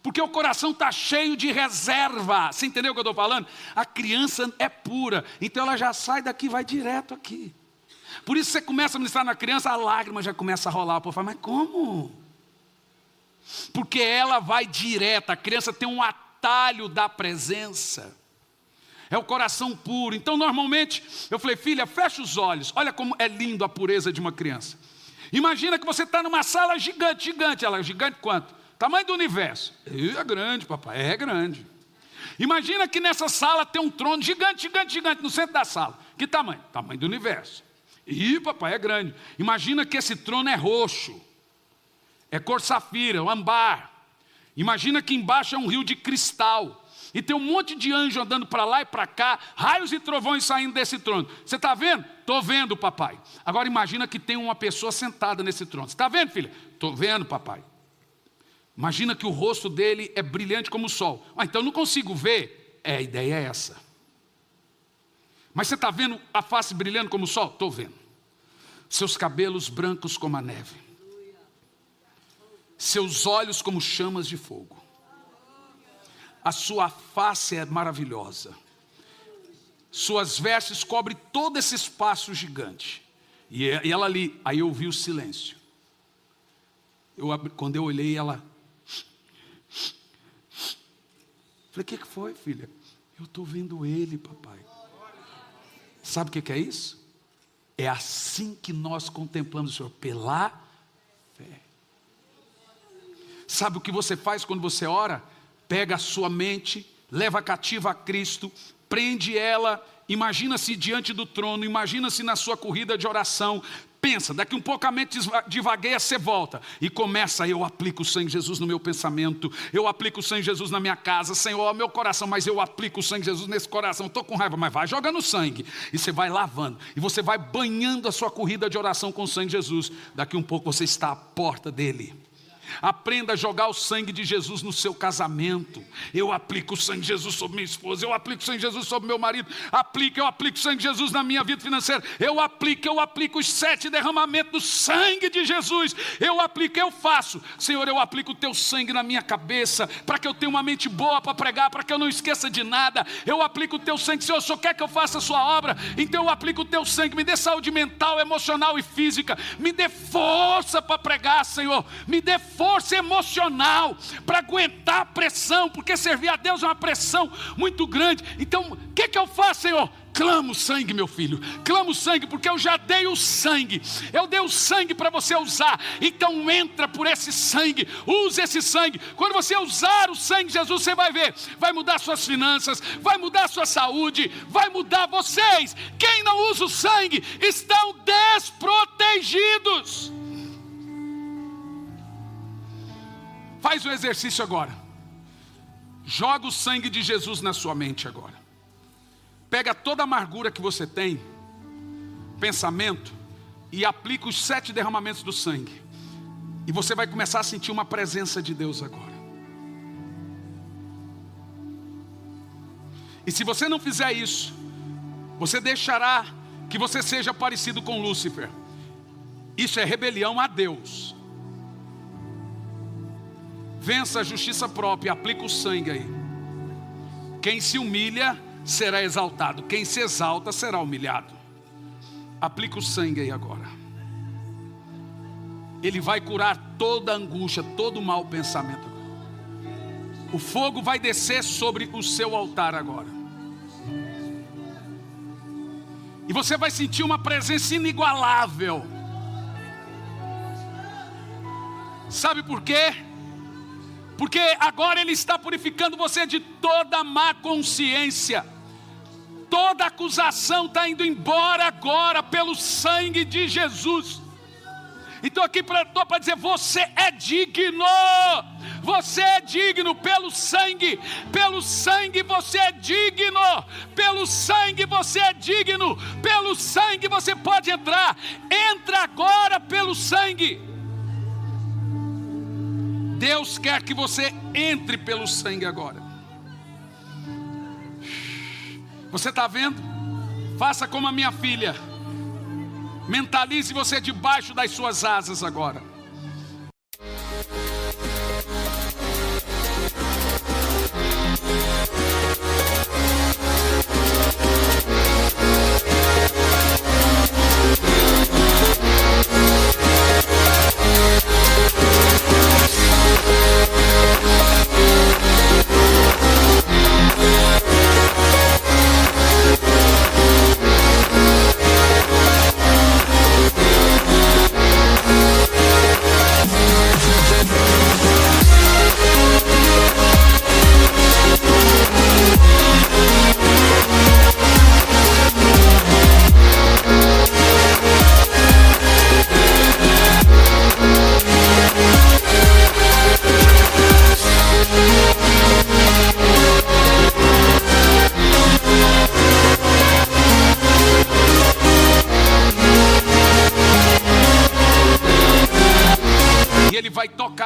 Speaker 1: Porque o coração está cheio de reserva. Você entendeu o que eu estou falando? A criança é pura. Então ela já sai daqui e vai direto aqui. Por isso você começa a ministrar na criança, a lágrima já começa a rolar. O povo fala, mas como? Porque ela vai direto. A criança tem um atalho da presença. É o coração puro. Então normalmente, eu falei, filha, fecha os olhos. Olha como é lindo a pureza de uma criança. Imagina que você está numa sala gigante, gigante. Ela é gigante quanto? Tamanho do universo. É grande, papai, é grande. Imagina que nessa sala tem um trono gigante, gigante, gigante, no centro da sala. Que tamanho? Tamanho do universo. Papai, é grande. Imagina que esse trono é roxo. É cor safira, âmbar. Imagina que embaixo é um rio de cristal. E tem um monte de anjo andando para lá e para cá, raios e trovões saindo desse trono. Você está vendo? Estou vendo, papai. Agora imagina que tem uma pessoa sentada nesse trono. Você está vendo, filha? Estou vendo, papai. Imagina que o rosto dele é brilhante como o sol. Então eu não consigo ver. A ideia é essa. Mas você está vendo a face brilhando como o sol? Estou vendo. Seus cabelos brancos como a neve. Seus olhos como chamas de fogo. A sua face é maravilhosa. Suas vestes cobrem todo esse espaço gigante. E ela ali, aí eu ouvi o silêncio. Quando eu olhei, ela... Falei, o que foi, filha? Eu estou vendo ele, papai. Sabe o que é isso? É assim que nós contemplamos o Senhor, pela fé. Sabe o que você faz quando você ora? Pega a sua mente, leva cativa a Cristo, prende ela, imagina-se diante do trono, imagina-se na sua corrida de oração, Pensa, daqui um pouco a mente divagueia, você volta. E começa, eu aplico o sangue de Jesus no meu pensamento. Eu aplico o sangue de Jesus na minha casa. Senhor, meu coração, mas eu aplico o sangue de Jesus nesse coração. Estou com raiva, mas vai jogando sangue. E você vai lavando. E você vai banhando a sua corrida de oração com o sangue de Jesus. Daqui um pouco você está à porta dele. Aprenda a jogar o sangue de Jesus no seu casamento. Eu aplico o sangue de Jesus sobre minha esposa. Eu aplico o sangue de Jesus sobre meu marido. Eu aplico o sangue de Jesus na minha vida financeira. Eu aplico os 7 derramamentos do sangue de Jesus. Eu faço. Senhor, eu aplico o teu sangue na minha cabeça, para que eu tenha uma mente boa para pregar, para que eu não esqueça de nada. Eu aplico o teu sangue. Senhor, o Senhor quer que eu faça a sua obra? Então eu aplico o teu sangue. Me dê saúde mental, emocional e física. Me dê força para pregar, Senhor. Me dê força emocional para aguentar a pressão, porque servir a Deus é uma pressão muito grande. Então, o que eu faço, Senhor? Clama o sangue, meu filho. Clama o sangue, porque eu já dei o sangue. Eu dei o sangue para você usar. Então entra por esse sangue. Use esse sangue. Quando você usar o sangue de Jesus, você vai ver. Vai mudar suas finanças. Vai mudar sua saúde. Vai mudar vocês. Quem não usa o sangue estão desprotegidos. Faz o exercício agora. Joga o sangue de Jesus na sua mente agora. Pega toda a amargura que você tem, pensamento, e aplica os 7 derramamentos do sangue. E você vai começar a sentir uma presença de Deus agora. E se você não fizer isso, você deixará que você seja parecido com Lúcifer. Isso é rebelião a Deus. Vença a justiça própria, aplica o sangue aí. Quem se humilha será exaltado, quem se exalta será humilhado. Aplica o sangue aí agora. Ele vai curar toda angústia, todo mau pensamento. O fogo vai descer sobre o seu altar agora. E você vai sentir uma presença inigualável. Sabe por quê? Porque agora Ele está purificando você de toda má consciência. Toda acusação está indo embora agora pelo sangue de Jesus. Então aqui estou para dizer, você é digno. Você é digno pelo sangue. Pelo sangue você é digno. Pelo sangue você é digno. Pelo sangue você pode entrar. Entra agora pelo sangue. Deus quer que você entre pelo sangue agora. Você está vendo? Faça como a minha filha. Mentalize você debaixo das suas asas agora.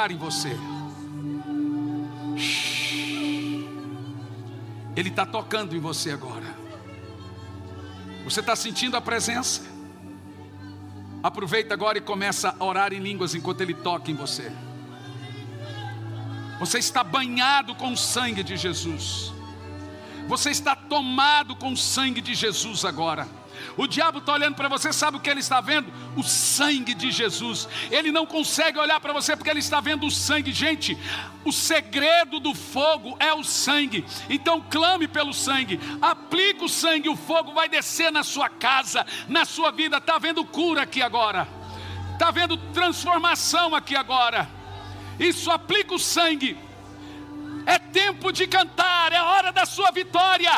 Speaker 1: Em você. Ele está tocando em você agora. Você está sentindo a presença? Aproveita agora e começa a orar em línguas enquanto Ele toca em você. Você está banhado com o sangue de Jesus. Você está tomado com o sangue de Jesus agora. O diabo está olhando para você, sabe o que ele está vendo? O sangue de Jesus. Ele não consegue olhar para você porque ele está vendo o sangue. Gente, o segredo do fogo é o sangue. Então clame pelo sangue, aplique o sangue, o fogo vai descer na sua casa, na sua vida. Está vendo cura aqui agora, está vendo transformação aqui agora. Isso, aplica o sangue. É tempo de cantar, é hora da sua vitória.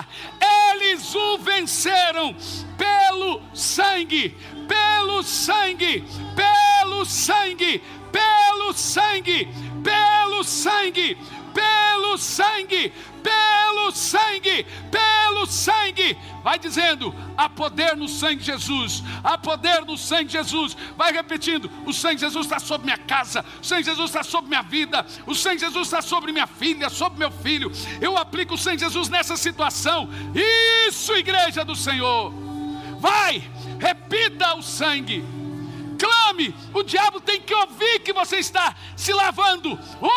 Speaker 1: Eles o venceram pelo sangue, pelo sangue, pelo sangue, pelo sangue, pelo sangue, pelo sangue, pelo sangue, pelo sangue. Vai dizendo: há poder no sangue de Jesus, há poder no sangue de Jesus. Vai repetindo: o sangue de Jesus está sobre minha casa, o sangue de Jesus está sobre minha vida, o sangue de Jesus está sobre minha filha, sobre meu filho. Eu aplico o sangue de Jesus nessa situação. Isso, igreja do Senhor. Vai, repita o sangue. Clame, o diabo tem que ouvir que você está se lavando. 1,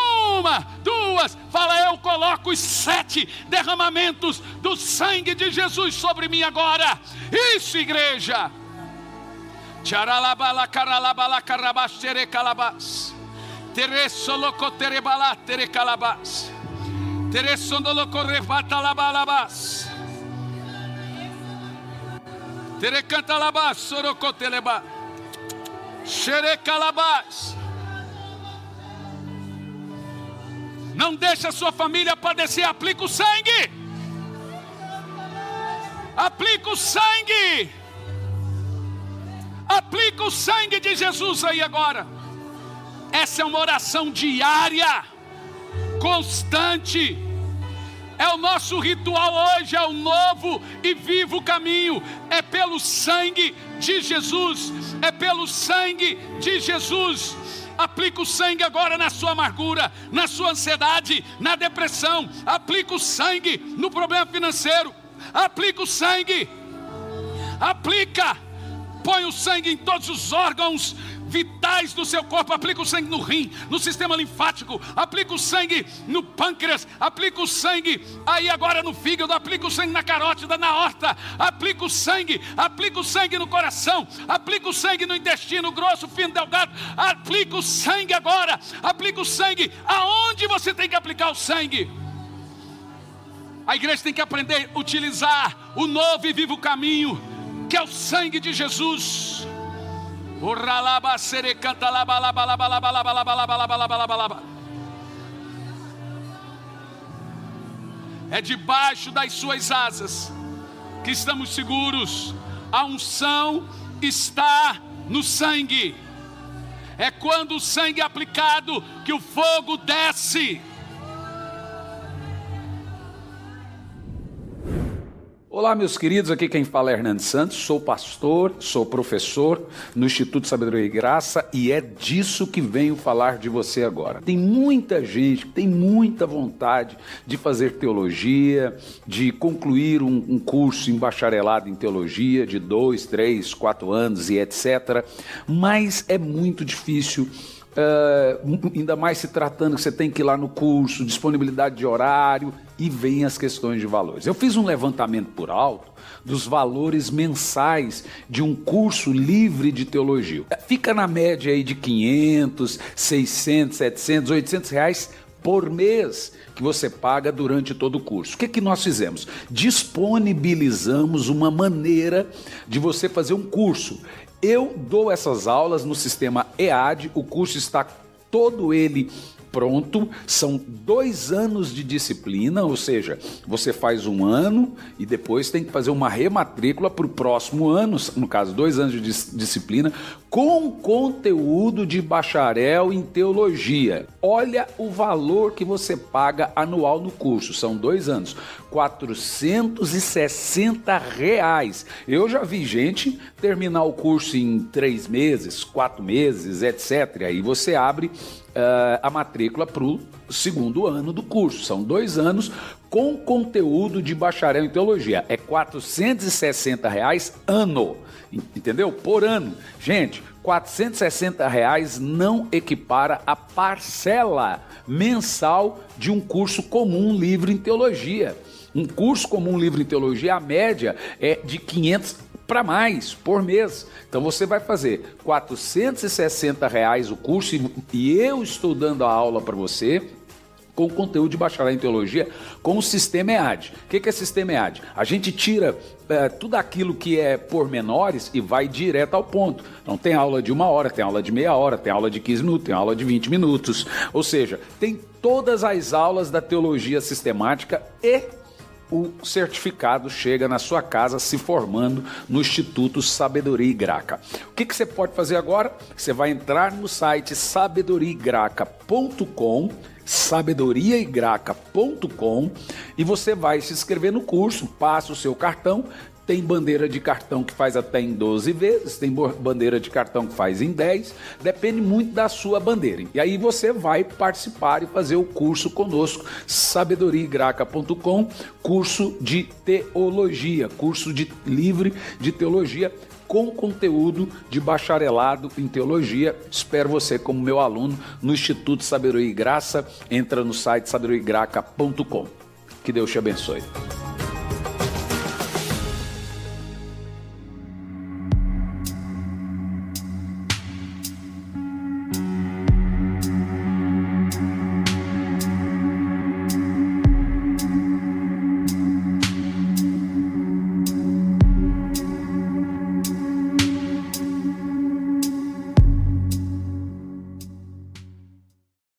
Speaker 1: 2, fala: eu coloco os 7 derramamentos do sangue de Jesus sobre mim agora. Isso, igreja. Tcharalabala caralabala carabas tere calabas. Teresoloco terebala tere calabas. Teresondoloco rebata labalabas. Tere cantalabas soroco teleba. Xerecalabás. Não deixa a sua família padecer. Aplica o sangue. Aplica o sangue. Aplica o sangue de Jesus aí agora. Essa é uma oração diária, constante. É o nosso ritual hoje, é o novo e vivo caminho. É pelo sangue de Jesus, é pelo sangue de Jesus. Aplica o sangue agora na sua amargura, na sua ansiedade, na depressão. Aplica o sangue no problema financeiro. Aplica o sangue. Aplica. Põe o sangue em todos os órgãos vitais do seu corpo. Aplica o sangue no rim, no sistema linfático. Aplica o sangue no pâncreas. Aplica o sangue aí agora no fígado. Aplica o sangue na carótida, na aorta. Aplica o sangue no coração. Aplica o sangue no intestino grosso, fino, delgado. Aplica o sangue agora. Aplica o sangue aonde você tem que aplicar o sangue. A igreja tem que aprender a utilizar o novo e vivo caminho, que é o sangue de Jesus. É debaixo das suas asas que estamos seguros. A unção está no sangue. É quando o sangue é aplicado que o fogo desce.
Speaker 2: Olá, meus queridos, aqui quem fala é Hernandes Santos, sou pastor, sou professor no Instituto Sabedoria e Graça e é disso que venho falar de você agora. Tem muita gente que tem muita vontade de fazer teologia, de concluir um curso em bacharelado em teologia de 2, 3, 4 anos e etc. Mas é muito difícil. Ainda mais se tratando que você tem que ir lá no curso, disponibilidade de horário, e vem as questões de valores. Eu fiz um levantamento por alto dos valores mensais de um curso livre de teologia. Fica na média aí de 500, 600, 700, 800 reais por mês que você paga durante todo o curso. O que nós fizemos? Disponibilizamos uma maneira de você fazer um curso. Eu dou essas aulas no sistema EAD, o curso está todo ele pronto, são 2 anos de disciplina, ou seja, você faz 1 ano e depois tem que fazer uma rematrícula para o próximo ano, no caso 2 anos de disciplina, com conteúdo de bacharel em teologia. Olha o valor que você paga anual no curso, são 2 anos, R$460. Eu já vi gente terminar o curso em 3 meses, 4 meses, etc. Aí você abre a matrícula para o 2º ano do curso. São 2 anos com conteúdo de bacharel em teologia. É R$460 ano, entendeu? Por ano. Gente, R$460 não equipara a parcela mensal de um curso comum livre em teologia. Um curso comum livre em teologia, a média é de 500 para mais por mês. Então você vai fazer R$460 o curso e eu estou dando a aula para você com conteúdo de bacharel em teologia com o sistema EAD. O que é sistema EAD? A gente tira tudo aquilo que é pormenores e vai direto ao ponto. Então tem aula de 1 hora, tem aula de meia hora, tem aula de 15 minutos, tem aula de 20 minutos. Ou seja, tem todas as aulas da teologia sistemática e o certificado chega na sua casa se formando no Instituto Sabedoria e Graca. O que você pode fazer agora? Você vai entrar no site sabedoriaigraca.com, sabedoriaigraca.com, e você vai se inscrever no curso, passa o seu cartão. Tem bandeira de cartão que faz até em 12 vezes, tem bandeira de cartão que faz em 10, depende muito da sua bandeira. E aí você vai participar e fazer o curso conosco, sabedoriaigraca.com, curso de teologia, curso livre de teologia, com conteúdo de bacharelado em teologia. Espero você como meu aluno no Instituto Sabedoria e Graça. Entra no site sabedoriaigraca.com. Que Deus te abençoe.